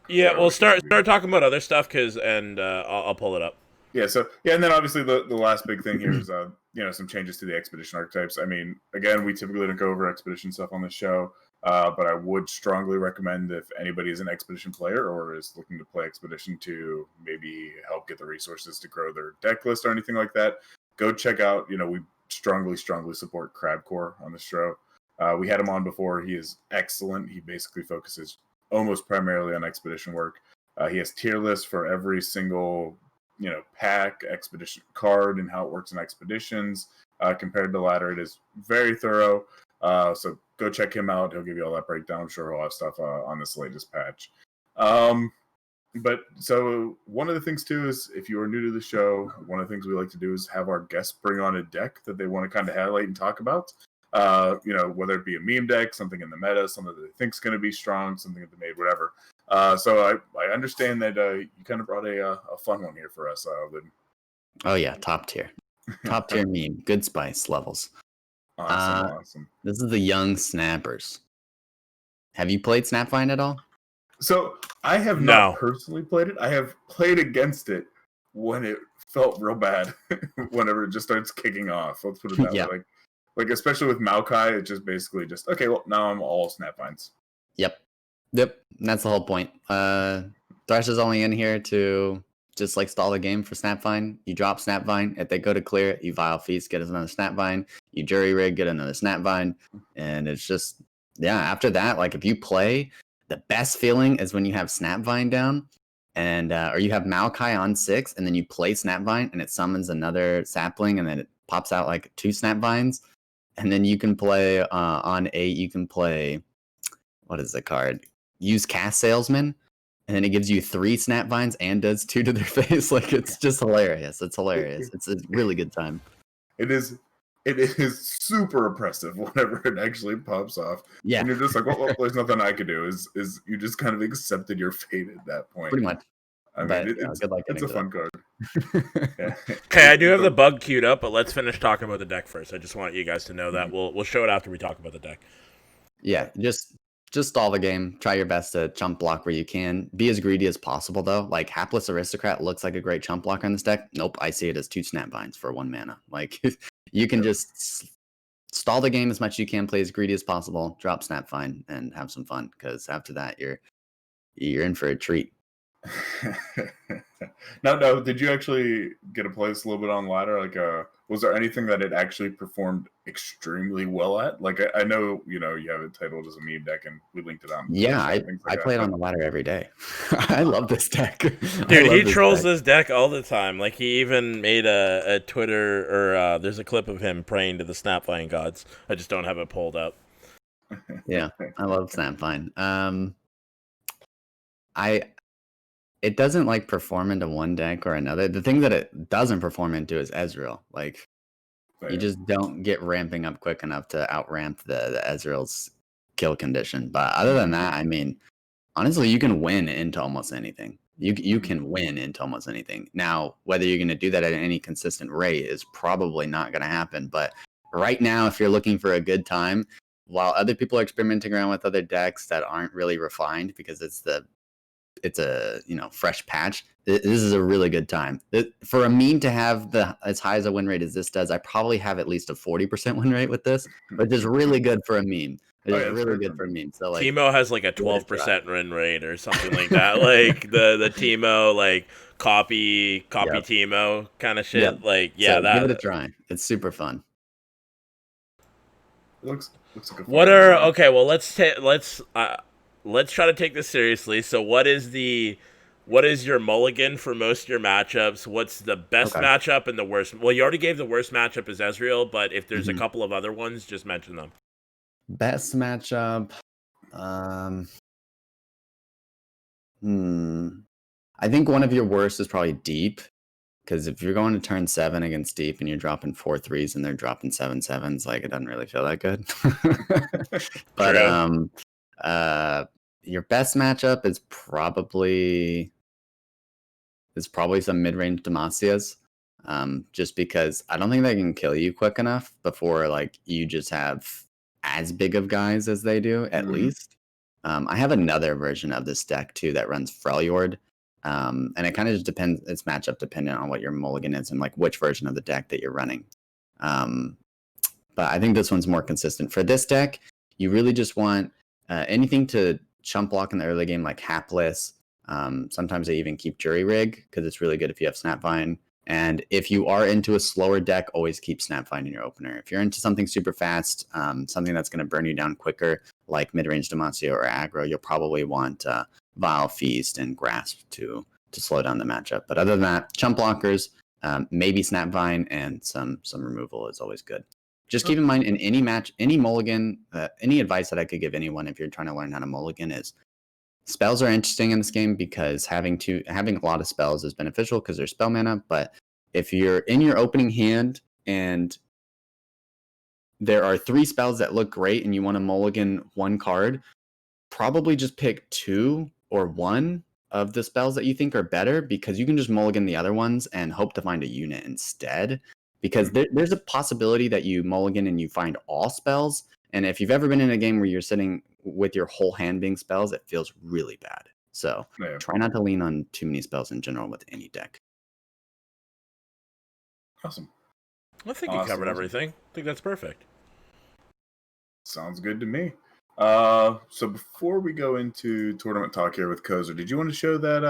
Yeah, well, start talking about other stuff, I'll pull it up. Yeah, and then obviously the last big thing here is some changes to the expedition archetypes. I mean, again, we typically don't go over expedition stuff on the show, but I would strongly recommend, if anybody is an expedition player or is looking to play expedition to maybe help get the resources to grow their deck list or anything like that, go check out. We strongly support Crabcore on the show. We had him on before. He is excellent. He basically focuses almost primarily on expedition work. He has tier lists for every single pack, expedition card, and how it works in expeditions. Compared to ladder, it is very thorough. So go check him out. He'll give you all that breakdown. I'm sure he'll have stuff on this latest patch. But so one of the things too is, if you are new to the show, one of the things we like to do is have our guests bring on a deck that they want to kind of highlight and talk about. Whether it be a meme deck, something in the meta, something that they think is going to be strong, something that they made, whatever. So I understand that you kind of brought a fun one here for us, Luden. Oh yeah, top tier meme, good spice levels. Awesome. This is the Young Snappers. Have you played Snapvine at all? So I have not personally played it. I have played against it when it felt real bad. Whenever it just starts kicking off. Let's put it that way. Like especially with Maokai, it's just basically just, okay, well, now I'm all Snapvines. Yep. That's the whole point. Thresh is only in here to just like stall the game for Snapvine. You drop Snapvine. If they go to clear it, you Vile Feast, get another Snapvine. You Jury Rig, get another Snapvine. And it's just, after that, like if you play, the best feeling is when you have Snapvine down and or you have Maokai on 6 and then you play Snapvine and it summons another sapling and then pops out like 2 snap vines, and then you can play on 8. You can play, what is the card? Use Cast Salesman, and then it gives you 3 snap vines and does 2 to their face. Like, it's just hilarious. It's hilarious. It's a really good time. It is super oppressive whenever it actually pops off. Yeah, And you're just like, well, there's nothing I could do. Is you just kind of accepted your fate at that point. pretty much. I mean, But, good luck it's getting a to fun card. Yeah. Okay, I do have the bug queued up, but let's finish talking about the deck first. I just want you guys to know that. We'll show it after we talk about the deck. Yeah, just stall the game. Try your best to chump block where you can. Be as greedy as possible, though. Like, Hapless Aristocrat looks like a great chump blocker in this deck. Nope, I see it as 2 snap vines for 1 mana. Like, you can just stall the game as much as you can, play as greedy as possible, drop snap vine, and have some fun. Because after that, you're in for a treat. No. Did you actually get to play this a little bit on ladder? Like, was there anything that it actually performed extremely well at? Like, I know you have it titled as a meme deck, and we linked it out. Yeah, I play it on the ladder every day. I love this deck. Dude, he trolls this deck all the time. Like, he even made a Twitter, or there's a clip of him praying to the Snapvine gods. I just don't have it pulled up. Yeah, I love Snapvine. It doesn't like perform into one deck or another. The thing that it doesn't perform into is Ezreal. Like, you just don't get ramping up quick enough to outramp the Ezreal's kill condition. But other than that, I mean, honestly, you can win into almost anything. You can win into almost anything. Now, whether you're going to do that at any consistent rate is probably not going to happen. But right now, if you're looking for a good time, while other people are experimenting around with other decks that aren't really refined because it's a fresh patch, this is a really good time. For a meme to have as high as a win rate as this does, I probably have at least a 40% win rate with this, which is really good for a meme. It's really good for a meme. So, like, Teemo has like a 12% win rate or something like that. Like the Teemo, like copy Teemo kind of shit. Yep. Like, yeah, so that give it a try. It's super fun. It looks like a fun What are design. okay? Well, let's try to take this seriously. So, what is your mulligan for most of your matchups? What's the best matchup and the worst? Well, you already gave the worst matchup as Ezreal, but if there's a couple of other ones, just mention them. Best matchup. I think one of your worst is probably Deep, because if you're going to turn 7 against Deep and you're dropping 4 3s and they're dropping 7 7s, like, it doesn't really feel that good. But your best matchup is probably some mid-range Demasias. Just because I don't think they can kill you quick enough before, like, you just have as big of guys as they do, at least. I have another version of this deck too that runs Freljord. And it kind of just depends. It's matchup dependent on what your mulligan is and like which version of the deck that you're running. But I think this one's more consistent. For this deck, you really just want anything to chump block in the early game, like Hapless. Sometimes they even keep Jury Rig because it's really good if you have Snapvine. And if you are into a slower deck, always keep Snapvine in your opener. If you're into something super fast, something that's going to burn you down quicker, like mid-range Demacia or aggro, you'll probably want Vile, Feast, and Grasp to slow down the matchup. But other than that, chump blockers, maybe Snapvine, and some removal is always good. Just keep in mind, in any match, any mulligan, any advice that I could give anyone if you're trying to learn how to mulligan is spells are interesting in this game because having a lot of spells is beneficial because there's spell mana. But if you're in your opening hand and there are 3 spells that look great and you want to mulligan 1 card, probably just pick 2 or 1 of the spells that you think are better, because you can just mulligan the other ones and hope to find a unit instead. Because there's a possibility that you mulligan and you find all spells. And if you've ever been in a game where you're sitting with your whole hand being spells, it feels really bad. So try not to lean on too many spells in general with any deck. Awesome. I think you covered everything. I think that's perfect. Sounds good to me. So before we go into tournament talk here with Cozer, did you want to show that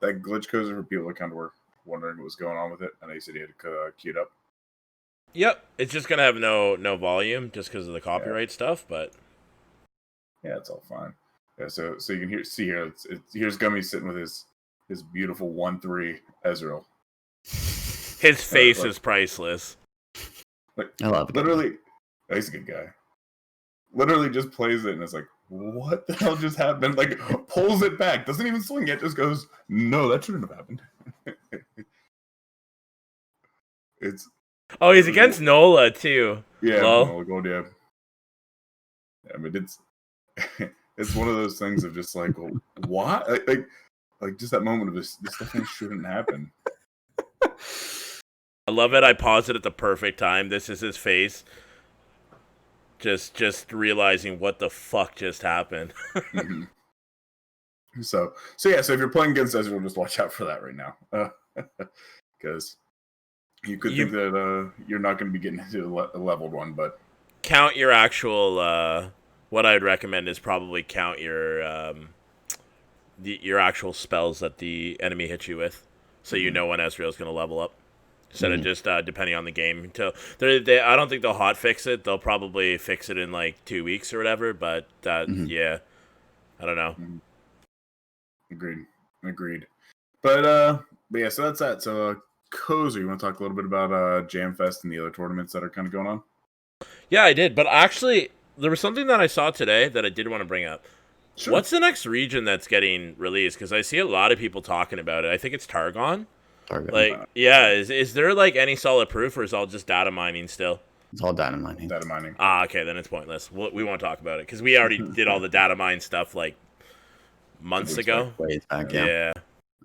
glitch Cozer for people that kind of were wondering what was going on with it? I know you said you had it queued up. Yep, it's just gonna have no volume just because of the copyright stuff, but yeah, it's all fine. Yeah, so you can see here. Here's Gummy sitting with his beautiful 1/3 Ezreal. His face is priceless. Like I love it. literally, he's a good guy. Literally just plays it and it's like, what the hell just happened? Like pulls it back, doesn't even swing it, just goes, no, that shouldn't have happened. It's He's against Nola too. Lol. no, gold, yeah. I mean, it's it's one of those things of just like, well, what? Like just that moment of this definitely shouldn't happen. I love it. I paused it at the perfect time. This is his face. Just realizing what the fuck just happened. Mm-hmm. So yeah. So if you're playing against Ezreal, just watch out for that right now, because you could think that you're not going to be getting into a leveled one, but count your actual. What I'd recommend is probably count your actual spells that the enemy hits you with, so you know when Ezreal's going to level up. Instead of just depending on the game. Until I don't think they'll hot fix it. They'll probably fix it in like 2 weeks or whatever. But yeah, I don't know. Agreed. But yeah, so that's that. So Cozer, you want to talk a little bit about Jam Fest and the other tournaments that are kind of going on? Yeah, I did. But actually, there was something that I saw today that I did want to bring up. Sure. What's the next region that's getting released? Because I see a lot of people talking about it. I think it's Targon. Like, yeah, is there like any solid proof, or is it all just data mining still? It's all data mining. Okay, then it's pointless. We won't talk about it because we already did all the data mine stuff like months ago. Way back, yeah.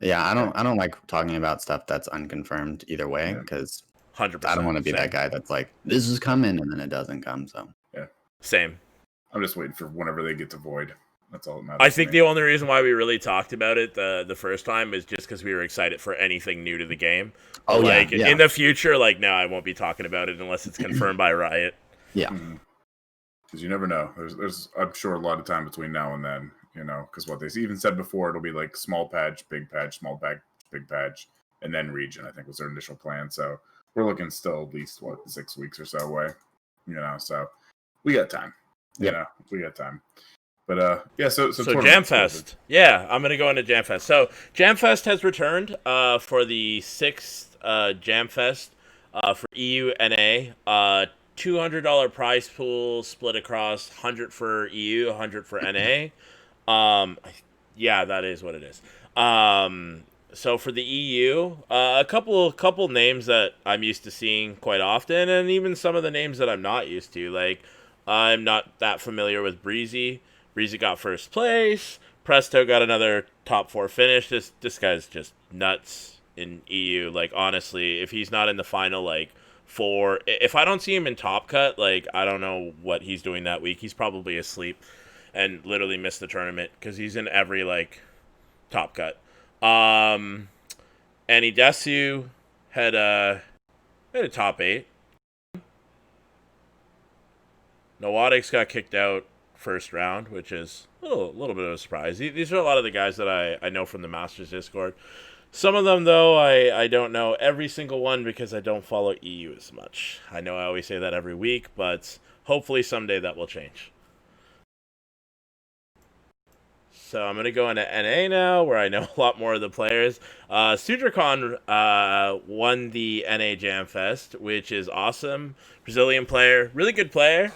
I don't like talking about stuff that's unconfirmed either way because 100%. I don't want to be that guy that's like, this is coming and then it doesn't come. So yeah, same. I'm just waiting for whenever they get to Void. That's all that matters. I think the only reason why we really talked about it the first time is just because we were excited for anything new to the game. Oh, like yeah. In the future, like, no, I won't be talking about it unless it's confirmed by Riot. Yeah. Because you never know. There's I'm sure a lot of time between now and then, because what they even said before, it'll be like small patch, big patch, small patch, big patch, and then region, I think was their initial plan. So we're looking still at least, 6 weeks or so away, so we got time. We got time. But yeah, so Jamfest. Yeah, I'm gonna go into Jamfest. So Jamfest has returned for the 6th Jamfest for EU NA. $200 prize pool split across 100 for EU, 100 for NA. Yeah, that is what it is. So for the EU, a couple names that I'm used to seeing quite often, and even some of the names that I'm not used to. Like, I'm not that familiar with Breezy. Breezy got first place. Presto got another top 4 finish. This guy's just nuts in EU. Like, honestly, if he's not in the final, like, 4, if I don't see him in Top Cut, like, I don't know what he's doing that week. He's probably asleep and literally missed the tournament because he's in every, like, Top Cut. Anidesu had a top 8. Noadix got kicked out first round, which is a little bit of a surprise. These are a lot of the guys that I know from the Masters Discord. Some of them, though, I don't know every single one because I don't follow EU as much. I know I always say that every week, but hopefully someday that will change. So I'm going to go into NA now, where I know a lot more of the players. Sudrakon won the NA Jam Fest, which is awesome. Brazilian player, really good player.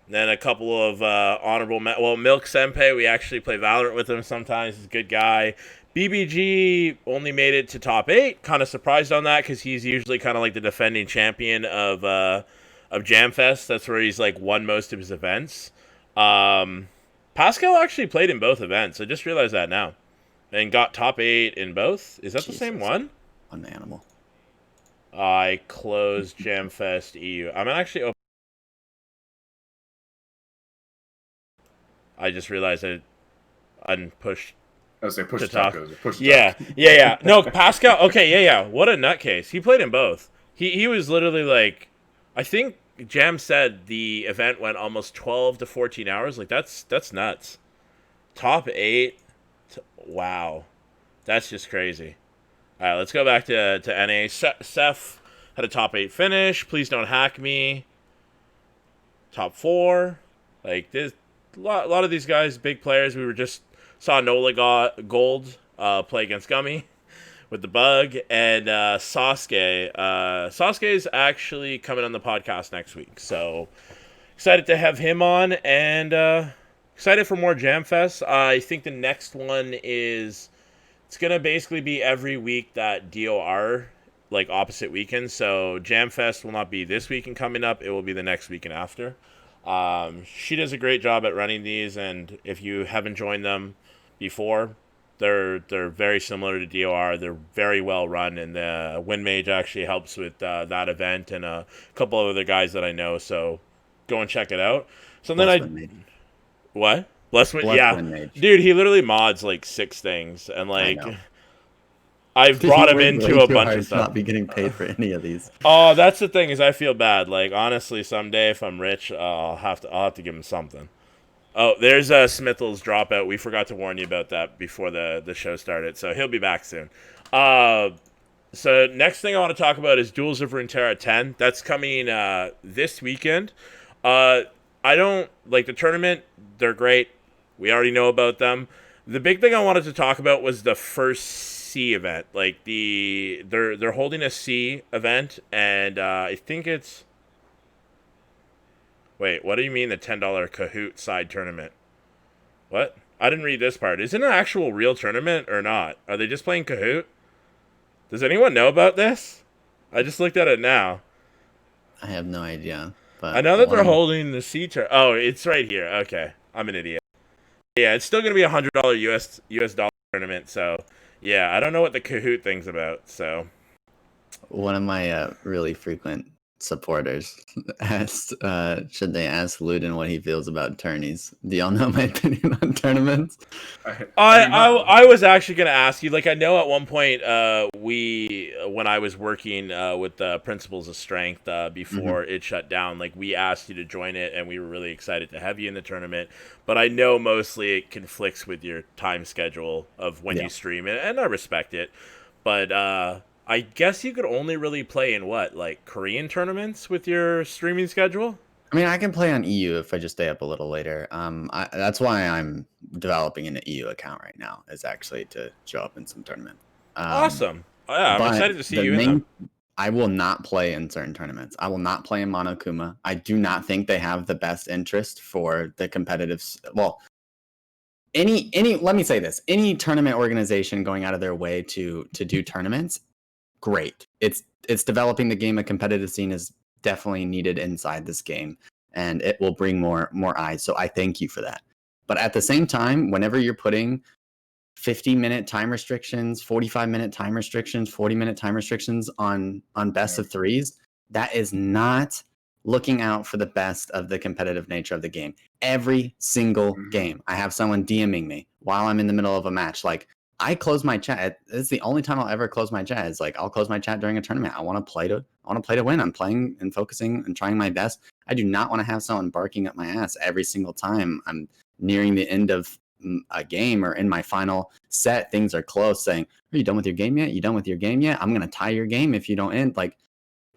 Then a couple of honorable... Milk Senpai, we actually play Valorant with him sometimes. He's a good guy. BBG only made it to top 8. Kind of surprised on that because he's usually kind of like the defending champion of Jamfest. That's where he's like won most of his events. Pascal actually played in both events. I just realized that now. And got top 8 in both. Is that the same one? One animal. I closed Jamfest EU. I'm actually open. I just realized I unpushed. I was saying push to talk. Yeah. No, Pascal. Okay, yeah. What a nutcase. He played in both. He was literally like, I think Jam said the event went almost 12 to 14 hours. Like, that's nuts. Top 8. Wow. That's just crazy. All right, let's go back to NA. Seth had a top 8 finish. Please don't hack me. Top 4. Like, this. A lot of these guys, big players. We were just saw Nola got gold play against Gummy, with the bug, and Sasuke. Sasuke is actually coming on the podcast next week, so excited to have him on, and excited for more Jam Fest. I think the next one is it's gonna basically be every week that DOR like opposite weekends. So Jam Fest will not be this weekend coming up; it will be the next weekend after. She does a great job at running these, and if you haven't joined them before, they're very similar to DOR. They're very well run, and the Wind Mage actually helps with that event, and a couple of other guys that I know. So go and check it out. Something Bless I Wind Mage. what Blessman, Bless yeah, Wind Mage. dude, he literally mods like 6 things, and I like know. I've Dude, brought he him worked into way a too bunch hard of to not stuff. be getting paid for any of these. Oh, that's the thing is I feel bad. Like honestly, someday if I'm rich, I'll have to give him something. Oh, there's Smithel's dropout. We forgot to warn you about that before the show started, so he'll be back soon. So next thing I want to talk about is Duels of Runeterra 10. That's coming this weekend. I don't like the tournament. They're great. We already know about them. The big thing I wanted to talk about was the first C event. Like they're holding a C event, and I think it's. Wait, what do you mean the $10 Kahoot side tournament? What? I didn't read this part. Is it an actual real tournament or not? Are they just playing Kahoot? Does anyone know about this? I just looked at it now. I have no idea. But I know that they're holding the C tournament. Oh, it's right here. Okay, I'm an idiot. Yeah, it's still gonna be $100 US dollar tournament. So yeah, I don't know what the Kahoot thing's about. So one of my really frequent supporters asked, should they ask Luden what he feels about tourneys? Do y'all know my opinion on tournaments? I was actually gonna ask you. Like I know at one point when I was working with the Principles of Strength before it shut down, like we asked you to join it, and we were really excited to have you in the tournament. But I know mostly it conflicts with your time schedule of when you stream it, and I respect it. But I guess you could only really play in what, like Korean tournaments with your streaming schedule? I mean, I can play on EU if I just stay up a little later. That's why I'm developing an EU account right now, is actually to show up in some tournament. Awesome. Oh, yeah, I'm excited to see you in them. I will not play in certain tournaments. I will not play in Mono Kuma. I do not think they have the best interest for the competitive. Well, let me say this: any tournament organization going out of their way to do tournaments, great. It's developing the game. A competitive scene is definitely needed inside this game, and it will bring more eyes. So I thank you for that. But at the same time, whenever you're putting 50-minute time restrictions, 45-minute time restrictions, 40-minute time restrictions on best of threes, that is not looking out for the best of the competitive nature of the game. Every single game, I have someone DMing me while I'm in the middle of a match. Like, I close my chat. It's the only time I'll ever close my chat. Is like I'll close my chat during a tournament. I want to play to win. I'm playing and focusing and trying my best. I do not want to have someone barking up my ass every single time I'm nearing the end of a game or in my final set. Things are close. Saying, "Are you done with your game yet? You done with your game yet? I'm gonna tie your game if you don't end." Like,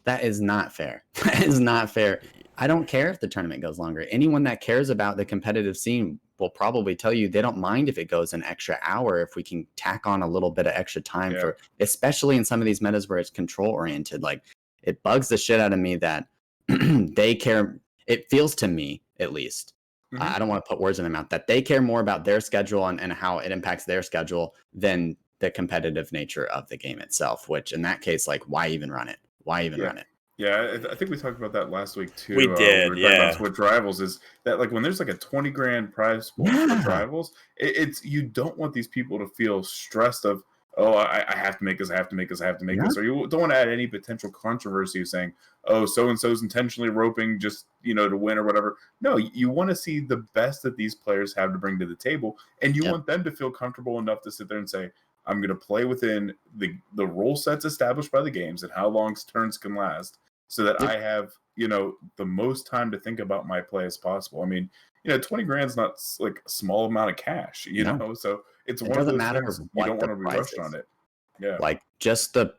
that is not fair. That is not fair. I don't care if the tournament goes longer. Anyone that cares about the competitive scene will probably tell you they don't mind if it goes an extra hour if we can tack on a little bit of extra time for, especially in some of these metas where it's control oriented. Like, it bugs the shit out of me that they care. It feels to me, at least, I don't want to put words in their mouth, that they care more about their schedule and how it impacts their schedule than the competitive nature of the game itself, which in that case, like, why even run it? Why even run it? Yeah, I think we talked about that last week too. We did, we were talking about Switch Rivals. Is that like when there's like a 20 grand prize pool for Switch Rivals, it's you don't want these people to feel stressed of, oh, I have to make this, I have to make this, I have to make this, or you don't want to add any potential controversy of saying, oh, so and so's intentionally roping just to win or whatever. No, you want to see the best that these players have to bring to the table, and you want them to feel comfortable enough to sit there and say, I'm going to play within the rule sets established by the games and how long turns can last, so that I have, the most time to think about my play as possible. I mean, 20 grand's not like a small amount of cash, so it one of those things you don't want to be rushed on it. Yeah. Like, just the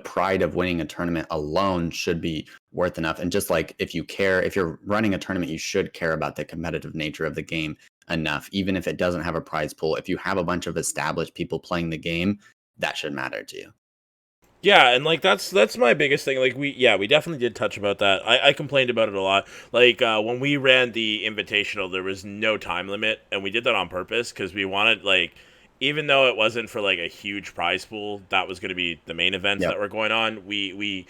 pride of winning a tournament alone should be worth enough. And just like, if you're running a tournament, you should care about the competitive nature of the game enough, even if it doesn't have a prize pool. If you have a bunch of established people playing the game, that should matter to you. Yeah, and like that's my biggest thing. Like we definitely did touch about that. I complained about it a lot. Like when we ran the invitational, there was no time limit, and we did that on purpose because we wanted like, even though it wasn't for like a huge prize pool, that was going to be the main events Yep. that were going on. We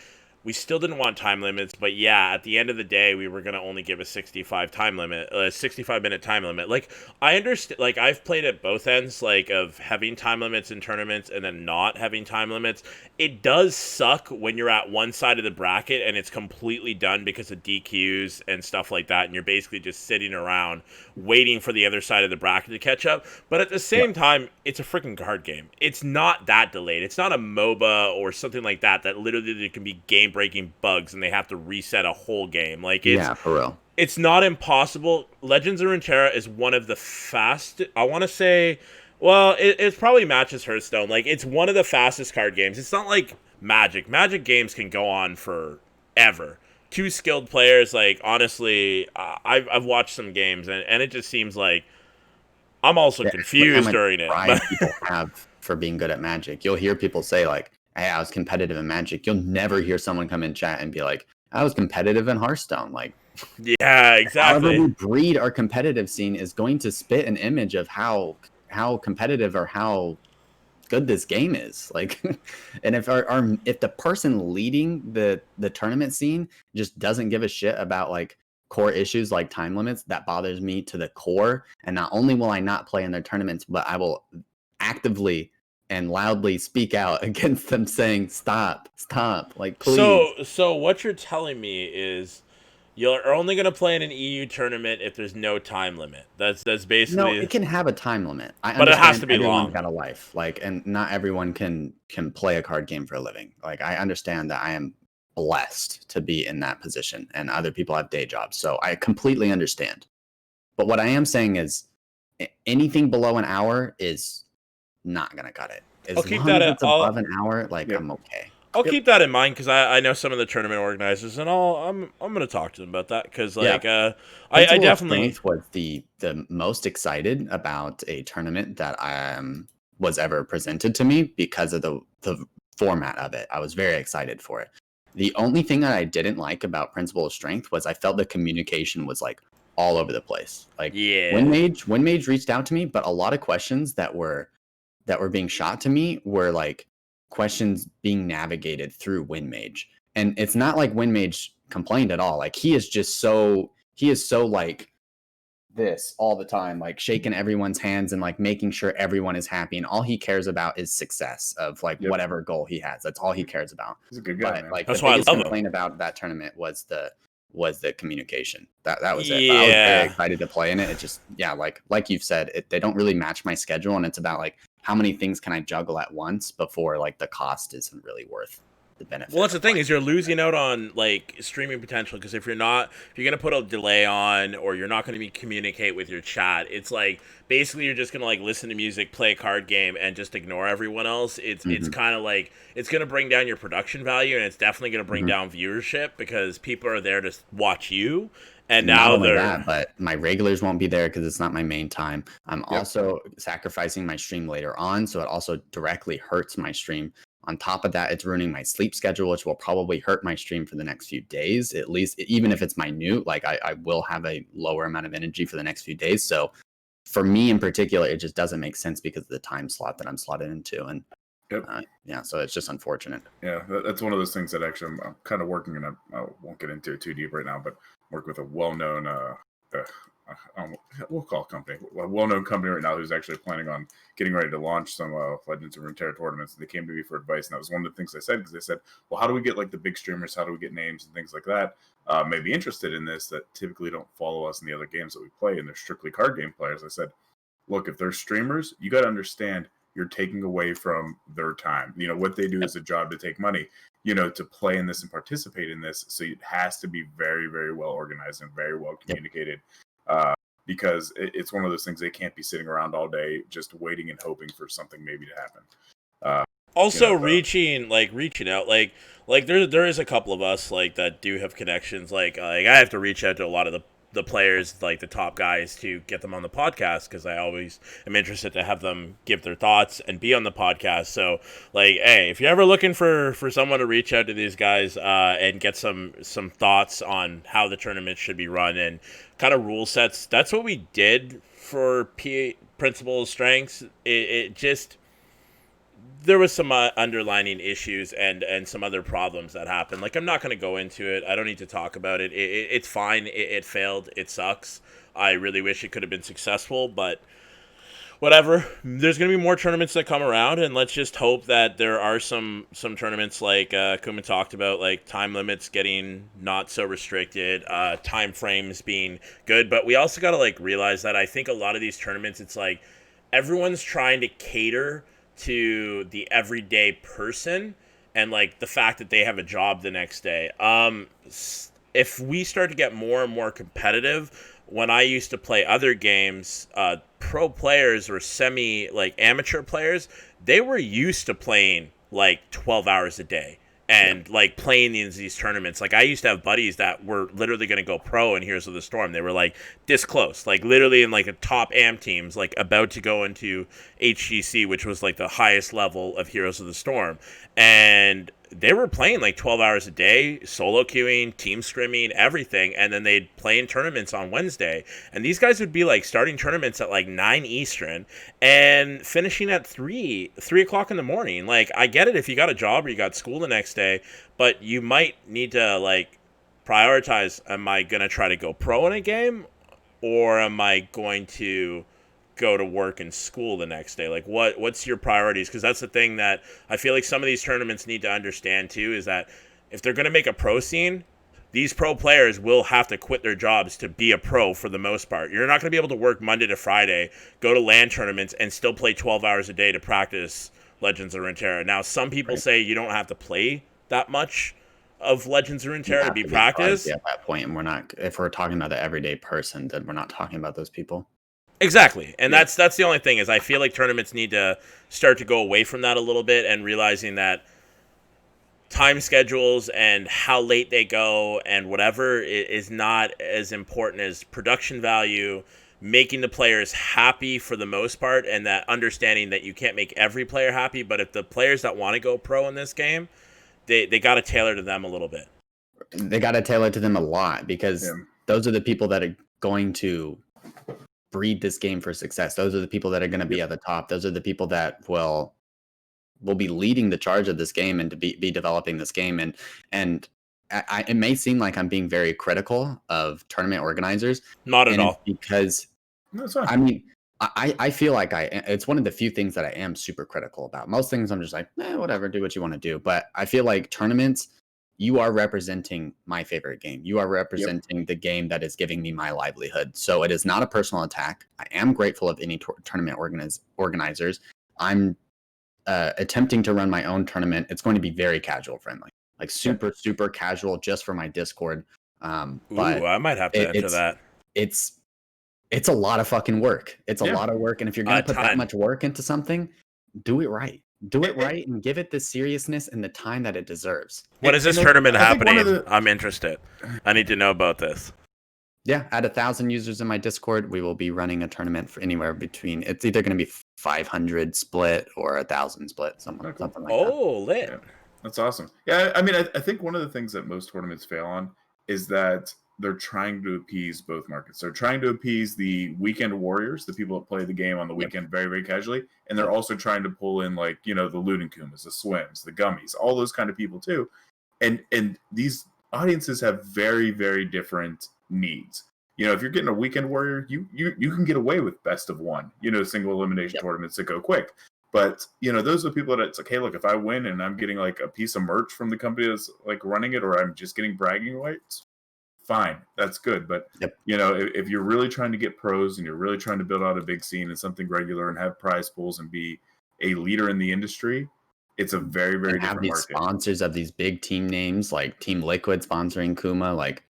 still didn't want time limits, but yeah, at the end of the day, we were gonna only give a 65-minute time limit. Like I understand, like I've played at both ends, like of having time limits in tournaments and then not having time limits. It does suck when you're at one side of the bracket and it's completely done because of DQs and stuff like that, and you're basically just sitting around waiting for the other side of the bracket to catch up. But at the same time, it's a freaking card game. It's not that delayed. It's not a MOBA or something like that that literally there can be game breaking bugs and they have to reset a whole game. Like Yeah, for real. it's not impossible. Legends of Runeterra is one of the I want to say, well, it probably matches Hearthstone. Like, it's one of the fastest card games. It's not like Magic. Magic games can go on forever. Two skilled players, like, honestly, I've watched some games, and it just seems like I'm also Look how confused much during it. pride people have for being good at Magic. You'll hear people say like, "Hey, I was competitive in Magic." You'll never hear someone come in chat and be like, "I was competitive in Hearthstone." Like, Yeah, however exactly. we breed our competitive scene is going to spit an image of how competitive or how good this game is. Like, and if if the person leading the tournament scene just doesn't give a shit about like core issues like time limits, that bothers me to the core. And not only will I not play in their tournaments, but I will actively and loudly speak out against them saying stop, like, please. So what you're telling me is you're only going to play in an EU tournament if there's no time limit. That's No, basically, it can have a time limit. I but it has understand to be everyone's long. got a life, like, and not everyone can play a card game for a living. Like, I understand that I am blessed to be in that position, and other people have day jobs, so I completely understand. But what I am saying is, anything below an hour is not gonna cut it. I'll As keep long that as at it's above an hour, like, Yep. I'm okay. I'll Yep. keep that in mind because I know some of the tournament organizers, and I'm gonna talk to them about that because Yeah, like I Principle of definitely. Strength was the most excited about a tournament that was ever presented to me because of the format of it. I was very excited for it. The only thing that I didn't like about Principle of Strength was I felt the communication was like all over the place. Like, Yeah. When Mage reached out to me, but a lot of questions that were being shot to me were like questions being navigated through WinMage. And it's not like WinMage complained at all. Like, he is so like this all the time, like shaking everyone's hands and like making sure everyone is happy. And all he cares about is success of like Yep. whatever goal he has. That's all he cares about. He's a good guy, But man. like That's the why I biggest love him. complaint about that tournament was the communication. That was it. But I was Yeah. very excited to play in it. It just, yeah, like you've said, they don't really match my schedule, and it's about like how many things can I juggle at once before like the cost isn't really worth the benefit. Well, that's the of, thing like, is you're losing out on like streaming potential because if you're gonna put a delay on or you're not gonna be communicate with your chat, it's like basically you're just gonna like listen to music, play a card game, and just ignore everyone else. It's kind of like it's gonna bring down your production value and it's definitely gonna bring down viewership because people are there to watch you, and not now only they're that, but my regulars won't be there because it's not my main time. I'm also sacrificing my stream later on, so it also directly hurts my stream. On top of that, it's ruining my sleep schedule, which will probably hurt my stream for the next few days, at least, even if it's minute. Like, I will have a lower amount of energy for the next few days. So for me in particular, it just doesn't make sense because of the time slot that I'm slotted into. And yeah, so it's just unfortunate. Yeah, that's one of those things that actually I'm kind of working, and I won't get into it too deep right now, but work with a well-known, we'll call it company, a well-known company right now who's actually planning on getting ready to launch some Legends of Runeterra tournaments. They came to me for advice, and that was one of the things I said, because they said, well, how do we get like the big streamers? How do we get names and things like that? May be interested in this that typically don't follow us in the other games that we play, and they're strictly card game players. I said, look, if they're streamers, you got to understand you're taking away from their time. You know, what they do is a job to take money, you know, to play in this and participate in this. So it has to be very, very well organized and very well communicated, because it's one of those things they can't be sitting around all day just waiting and hoping for something maybe to happen. also you know, reaching out like there is a couple of us like that do have connections like I have to reach out to a lot of the players, like the top guys, to get them on the podcast, because I always am interested to have them give their thoughts and be on the podcast. So, like, hey, if you're ever looking for someone to reach out to these guys and get some thoughts on how the tournament should be run and kind of rule sets, that's what we did for Principal Strengths. It just, there was some underlining issues and some other problems that happened. Like, I'm not going to go into it. I don't need to talk about it. It's fine. It failed. It sucks. I really wish it could have been successful, but whatever. There's going to be more tournaments that come around, and let's just hope that there are some tournaments like Kuma talked about, like time limits getting not so restricted, time frames being good. But we also got to like realize that I think a lot of these tournaments, it's like everyone's trying to cater to the everyday person and like the fact that they have a job the next day. If we start to get more and more competitive, when I used to play other games, pro players or semi like amateur players, they were used to playing like 12 hours a day and like playing these tournaments. Like I used to have buddies that were literally going to go pro in Heroes of the Storm. They were like this close, like literally in like a top AM teams, like about to go into HGC, which was like the highest level of Heroes of the Storm. And they were playing like 12 hours a day, solo queuing, team scrimming, everything. And then they'd play in tournaments on Wednesday. And these guys would be like starting tournaments at like 9 Eastern and finishing at 3 o'clock in the morning. Like, I get it if you got a job or you got school the next day, but you might need to like prioritize, am I going to try to go pro in a game, or am I going to go to work and school the next day? Like, what's your priorities? Because that's the thing that I feel like some of these tournaments need to understand too, is that if they're going to make a pro scene, these pro players will have to quit their jobs to be a pro for the most part. You're not going to be able to work Monday to Friday, go to LAN tournaments, and still play 12 hours a day to practice Legends of Runeterra. Now, some people say you don't have to play that much of Legends of Runeterra to be practiced. At that point, and we're not, if we're talking about the everyday person, then we're not talking about those people. Exactly. And that's the only thing, is I feel like tournaments need to start to go away from that a little bit and realizing that time schedules and how late they go and whatever is not as important as production value, making the players happy for the most part, and that understanding that you can't make every player happy, but if the players that want to go pro in this game, they got to tailor to them a little bit. They got to tailor to them a lot, because those are the people that are going to breed this game for success. Those are the people that are going to be at the top. Those are the people that will be leading the charge of this game and to be developing this game. And it may seem like I'm being very critical of tournament organizers. Not at all. Because I mean, I feel like it's one of the few things that I am super critical about. Most things I'm just like, whatever, do what you want to do. But I feel like tournaments, you are representing my favorite game. You are representing the game that is giving me my livelihood. So it is not a personal attack. I am grateful of any tournament organizers. I'm attempting to run my own tournament. It's going to be very casual friendly, like super casual, just for my Discord. But I might have to enter that. It's a lot of fucking work. It's a lot of work, and if you're going to put that much work into something, do it right. Do it right and give it the seriousness and the time that it deserves. When is this tournament happening? I'm interested. I need to know about this. Yeah, at 1,000 users in my Discord, we will be running a tournament for anywhere between, it's either going to be 500 split or 1,000 split, something like that. Oh, lit. Yeah, that's awesome. Yeah, I mean, I think one of the things that most tournaments fail on is that they're trying to appease both markets. They're trying to appease the weekend warriors, the people that play the game on the weekend very, very casually. And they're also trying to pull in, like, the Luden Kumas, the Swims, the Gummies, all those kind of people too. And these audiences have very, very different needs. If you're getting a weekend warrior, you can get away with best of one, single elimination tournaments that go quick. But, those are the people that it's like, hey, look, if I win and I'm getting like a piece of merch from the company that's like running it, or I'm just getting bragging rights, fine, that's good. But if you're really trying to get pros and you're really trying to build out a big scene and something regular and have prize pools and be a leader in the industry, it's a very, very different these market. Sponsors of these big team names, like Team Liquid sponsoring Kuma, like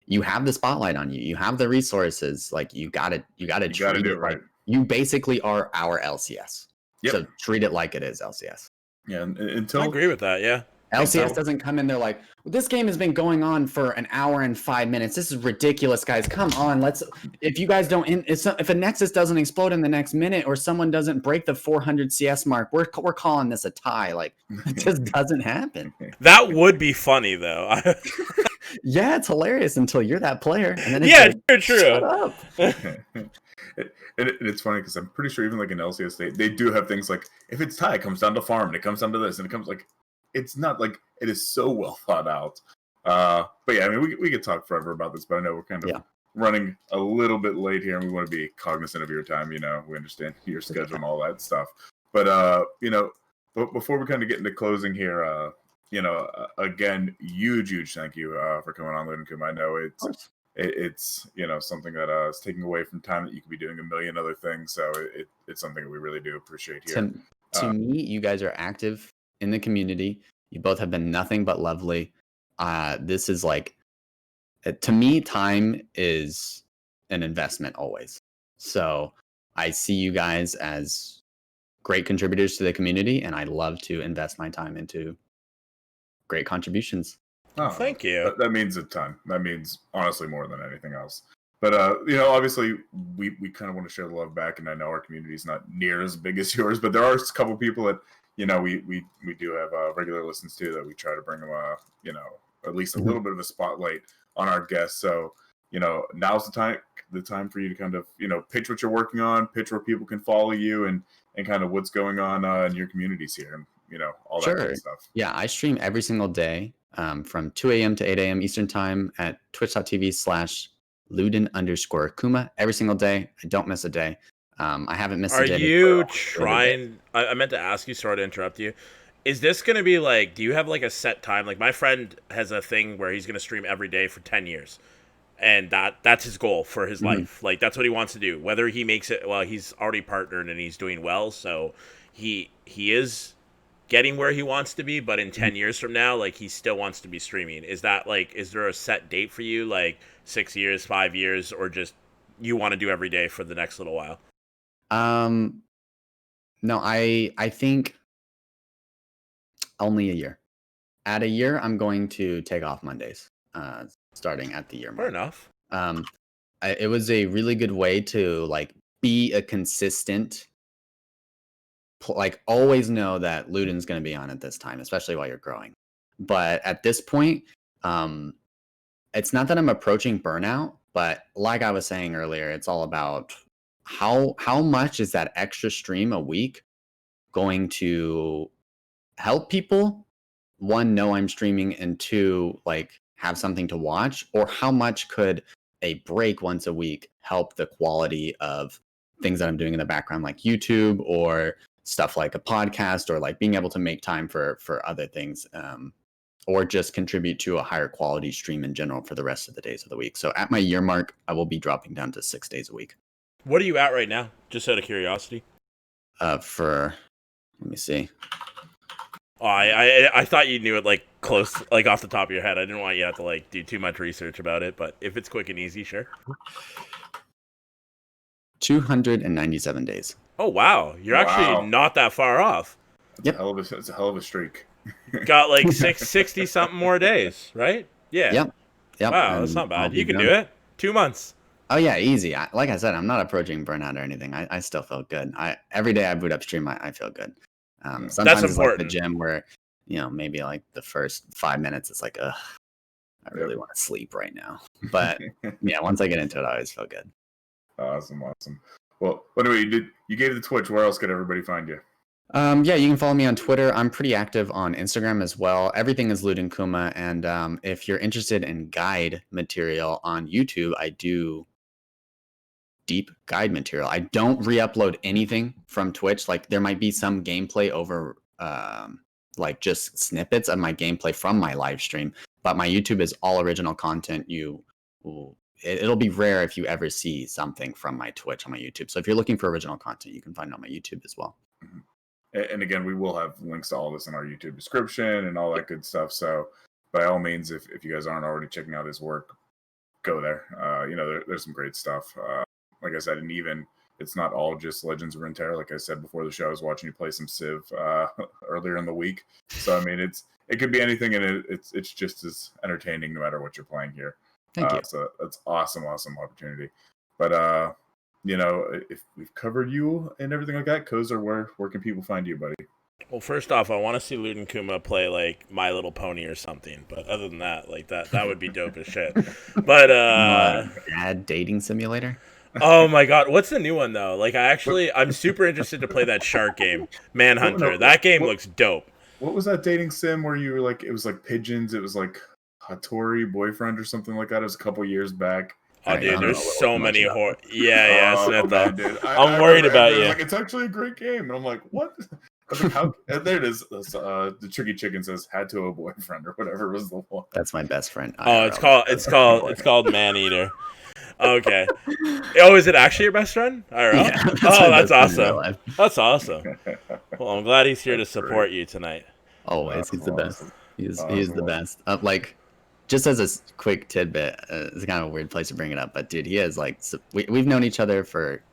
you have the spotlight on you. You have the resources. Like you gotta treat it right. You basically are our LCS. So treat it like it is LCS. Yeah, until I agree with that. Yeah. LCS doesn't come in there like, well, this game has been going on for an hour and 5 minutes. This is ridiculous, guys. Come on, if you guys don't, if a Nexus doesn't explode in the next minute or someone doesn't break the 400 CS mark, we're calling this a tie. Like, it just doesn't happen. That would be funny though. Yeah, it's hilarious until you're that player. And then it's true. Shut up. It's funny because I'm pretty sure even like in LCS, they do have things like if it's tie, it comes down to farm, and it comes down to this, and it comes like it's not like it is so well thought out. But yeah, I mean, we could talk forever about this, but I know we're kind of running a little bit late here, and we want to be cognizant of your time. You know, we understand your schedule and all that stuff. But you know, but before we kind of get into closing here, you know, again, huge thank you for coming on, Luden Kuma. I know it's you know something that is taking away from time that you could be doing a million other things. So it's something that we really do appreciate here. To me, you guys are active in the community. You both have been nothing but lovely. This is like, to me, time is an investment always. So I see you guys as great contributors to the community, and I love to invest my time into great contributions. Oh, thank you. That means a ton. That means honestly more than anything else. But you know, obviously we kind of want to share the love back, and I know our community is not near as big as yours, but there are a couple people that you know we do have regular listens to that we try to bring them you know at least a little bit of a spotlight on our guests. So you know now's the time for you to kind of you know pitch what you're working on, pitch where people can follow you, and kind of what's going on in your communities here, and you know all that kind of stuff. Yeah, I stream every single day from 2 a.m. to 8 a.m. Eastern time at twitch.tv/Luden_Kuma every single day. I don't miss a day. I haven't missed a day. Are you trying? I meant to ask you, sorry to interrupt you. Is this going to be like, do you have like a set time? Like my friend has a thing where he's going to stream every day for 10 years. And that's his goal for his life. Like that's what he wants to do. Whether he makes it, well, he's already partnered and he's doing well. So he is getting where he wants to be, but in 10 years from now, like he still wants to be streaming. Is that like, is there a set date for you? Like 6 years, 5 years, or just you want to do every day for the next little while? No, I think only a year. At a year, I'm going to take off Mondays, starting at the year mark. Fair enough. It was a really good way to like be a consistent, like always know that Luden's going to be on at this time, especially while you're growing. But at this point, it's not that I'm approaching burnout, but like I was saying earlier, it's all about how much is that extra stream a week going to help people, one, know I'm streaming, and two, like have something to watch, or how much could a break once a week help the quality of things that I'm doing in the background, like YouTube or stuff like a podcast, or like being able to make time for other things, or just contribute to a higher quality stream in general for the rest of the days of the week. So at my year mark, I will be dropping down to 6 days a week. What are you at right now? Just out of curiosity. Let me see. Oh, I thought you knew it like close, like off the top of your head. I didn't want you to have to like do too much research about it, but if it's quick and easy, sure. 297 days. Oh wow, you're actually not that far off. Yep. It's a hell of a streak. Got like 60 something more days, right? Yeah. Yep. Wow, that's not bad. You can do it. 2 months. Oh yeah, easy. Like I said, I'm not approaching burnout or anything. I still feel good. Every day I boot up stream, I feel good. Sometimes That's it's important. like the gym where, you know, maybe like the first 5 minutes, it's like, ugh, I really want to sleep right now. But yeah, once I get into it, I always feel good. Awesome. Well, anyway, you gave the Twitch. Where else could everybody find you? Yeah, you can follow me on Twitter. I'm pretty active on Instagram as well. Everything is Luden Kuma. And if you're interested in guide material on YouTube, I do deep guide material. I don't re-upload anything from Twitch. Like there might be some gameplay over like just snippets of my gameplay from my live stream, but my YouTube is all original content. It'll be rare if you ever see something from my Twitch on my YouTube. So if you're looking for original content, you can find it on my YouTube as well. Mm-hmm. And again, we will have links to all this in our YouTube description and all that good stuff. So by all means, if you guys aren't already checking out his work, go there. You know, there's some great stuff. Like I said, and even it's not all just Legends of Runeterra. Like I said before the show, I was watching you play some Civ earlier in the week. So I mean, it could be anything, and it's just as entertaining no matter what you're playing here. Thank you. So that's awesome opportunity. But you know, if we've covered you and everything like that, Cozer, where can people find you, buddy? Well, first off, I want to see Luden Kuma play like My Little Pony or something. But other than that, like that would be dope as shit. But Dad dating simulator. Oh my god, what's the new one though? Like I'm super interested to play that shark game, Manhunter. No, that game looks dope. What was that dating sim where you were like, it was like pigeons, it was like Hattori boyfriend or something like that? It was a couple years back. Oh, dude, there's so many horror. Smith. Dude. I'm worried about you. Like, it's actually a great game, and I'm like, what? I was like, how? There it is. The Tricky Chicken says had to a boyfriend or whatever was the one. That's my best friend. Oh, it's called Maneater. Okay. Oh, is it actually your best friend? Yeah, that's awesome. That's awesome. Well, I'm glad he's here to support you tonight. Always, he's the best. He's the best. Like, just as a quick tidbit, it's kind of a weird place to bring it up, but dude, he has like we've known each other for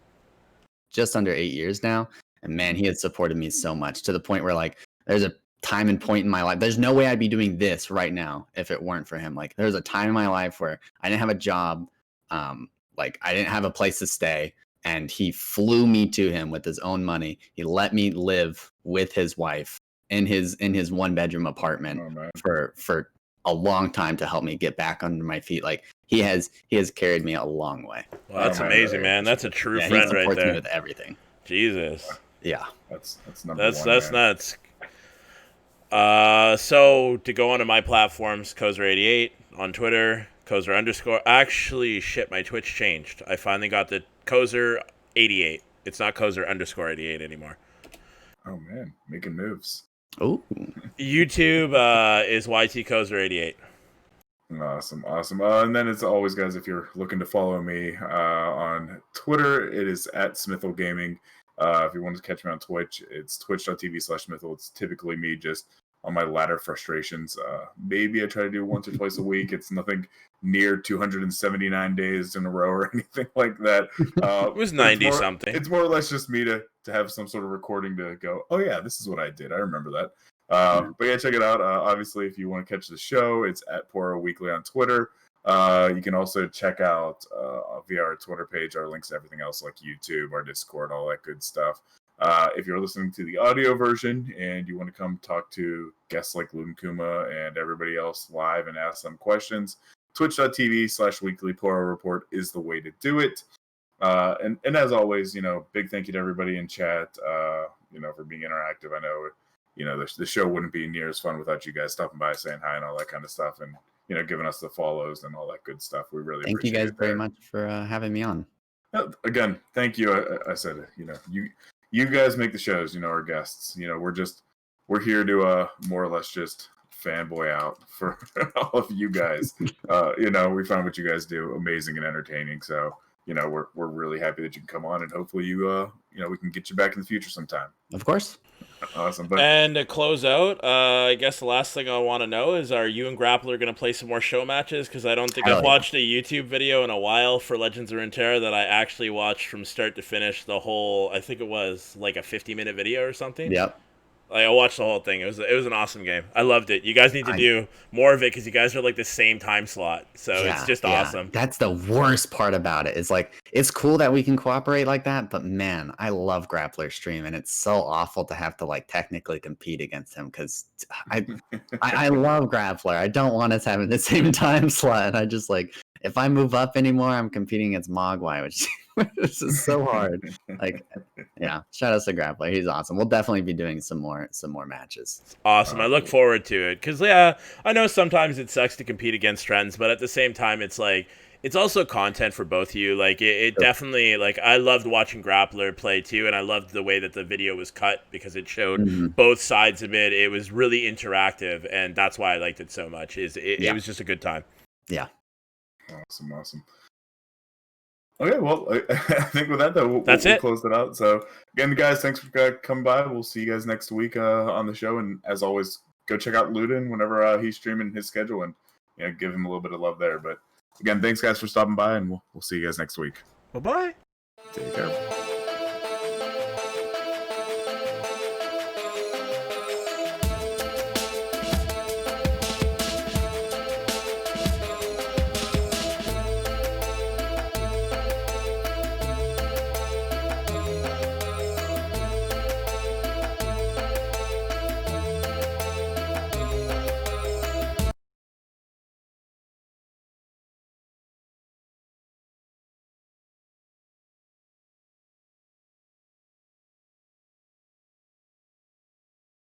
just under 8 years now, and man, he has supported me so much to the point where like there's a time and point in my life. There's no way I'd be doing this right now if it weren't for him. Like, there's a time in my life where I didn't have a job. Like I didn't have a place to stay, and he flew me to him with his own money. He let me live with his wife in his 1-bedroom apartment for a long time to help me get back under my feet. Like he has carried me a long way. Well, that's amazing, man. That's a true friend he right there. Me with everything. Jesus. Yeah. That's number one. That's nuts. So to go onto my platforms, Cozer88 on Twitter. Cozer_. Actually, shit, my Twitch changed. I finally got the Cozer88. It's not Cozer_88 anymore. Oh man, making moves. Oh. YouTube is YT Cozer88. Awesome. And then as always, guys, if you're looking to follow me on Twitter, it is at Smithel Gaming. If you want to catch me on Twitch, it's twitch.tv/Smithel. It's typically me just on my ladder frustrations. Maybe I try to do once or twice a week. It's nothing near 279 days in a row or anything like that. It was 90 something. It's more or less just me to have some sort of recording to go, oh yeah, this is what I did. I remember that. But yeah, check it out. Obviously, if you want to catch the show, it's at Poro Weekly on Twitter. You can also check out via our Twitter page our links to everything else like YouTube, our Discord, all that good stuff. If you're listening to the audio version and you want to come talk to guests like Luden Kuma and everybody else live and ask them questions, twitch.tv/weekly Poro Report is the way to do it. And as always, big thank you to everybody in chat, for being interactive. I know, the show wouldn't be near as fun without you guys stopping by, saying hi and all that kind of stuff, and, giving us the follows and all that good stuff. We really appreciate it. Thank you guys very much for having me on. Again, thank you. I said, you guys make the shows, our guests. We're here to more or less just fanboy out for all of you guys. We find what you guys do amazing and entertaining. So, we're really happy that you can come on, and hopefully we can get you back in the future sometime. Of course. Awesome. And to close out, I guess the last thing I want to know is, are you and Grappler going to play some more show matches? Because I don't think I've watched a YouTube video in a while for Legends of Runeterra that I actually watched from start to finish the whole, I think it was like a 50-minute video or something. Yep. I watched the whole thing. It was an awesome game. I loved it. You guys need to do more of it because you guys are like the same time slot. So it's just awesome. That's the worst part about it. It's like, it's cool that we can cooperate like that, but man, I love Grappler's stream, and it's so awful to have to like technically compete against him because I love Grappler. I don't want us having the same time slot. I just like, if I move up anymore, I'm competing against Mogwai, which this is so hard. Like, yeah, shout out to Grappler. He's awesome. We'll definitely be doing some more matches. Awesome. I look forward to it because, yeah, I know sometimes it sucks to compete against friends, but at the same time, it's like, it's also content for both of you. Like, it definitely, like, I loved watching Grappler play too, and I loved the way that the video was cut because it showed both sides of it. It was really interactive, and that's why I liked it so much. It was just a good time. Yeah. Awesome. Okay, well, I think with that, though, we'll close it out. So, again, guys, thanks for coming by. We'll see you guys next week on the show. And as always, go check out Luden whenever he's streaming his schedule and give him a little bit of love there. But, again, thanks, guys, for stopping by, and we'll see you guys next week. Bye-bye. Take care.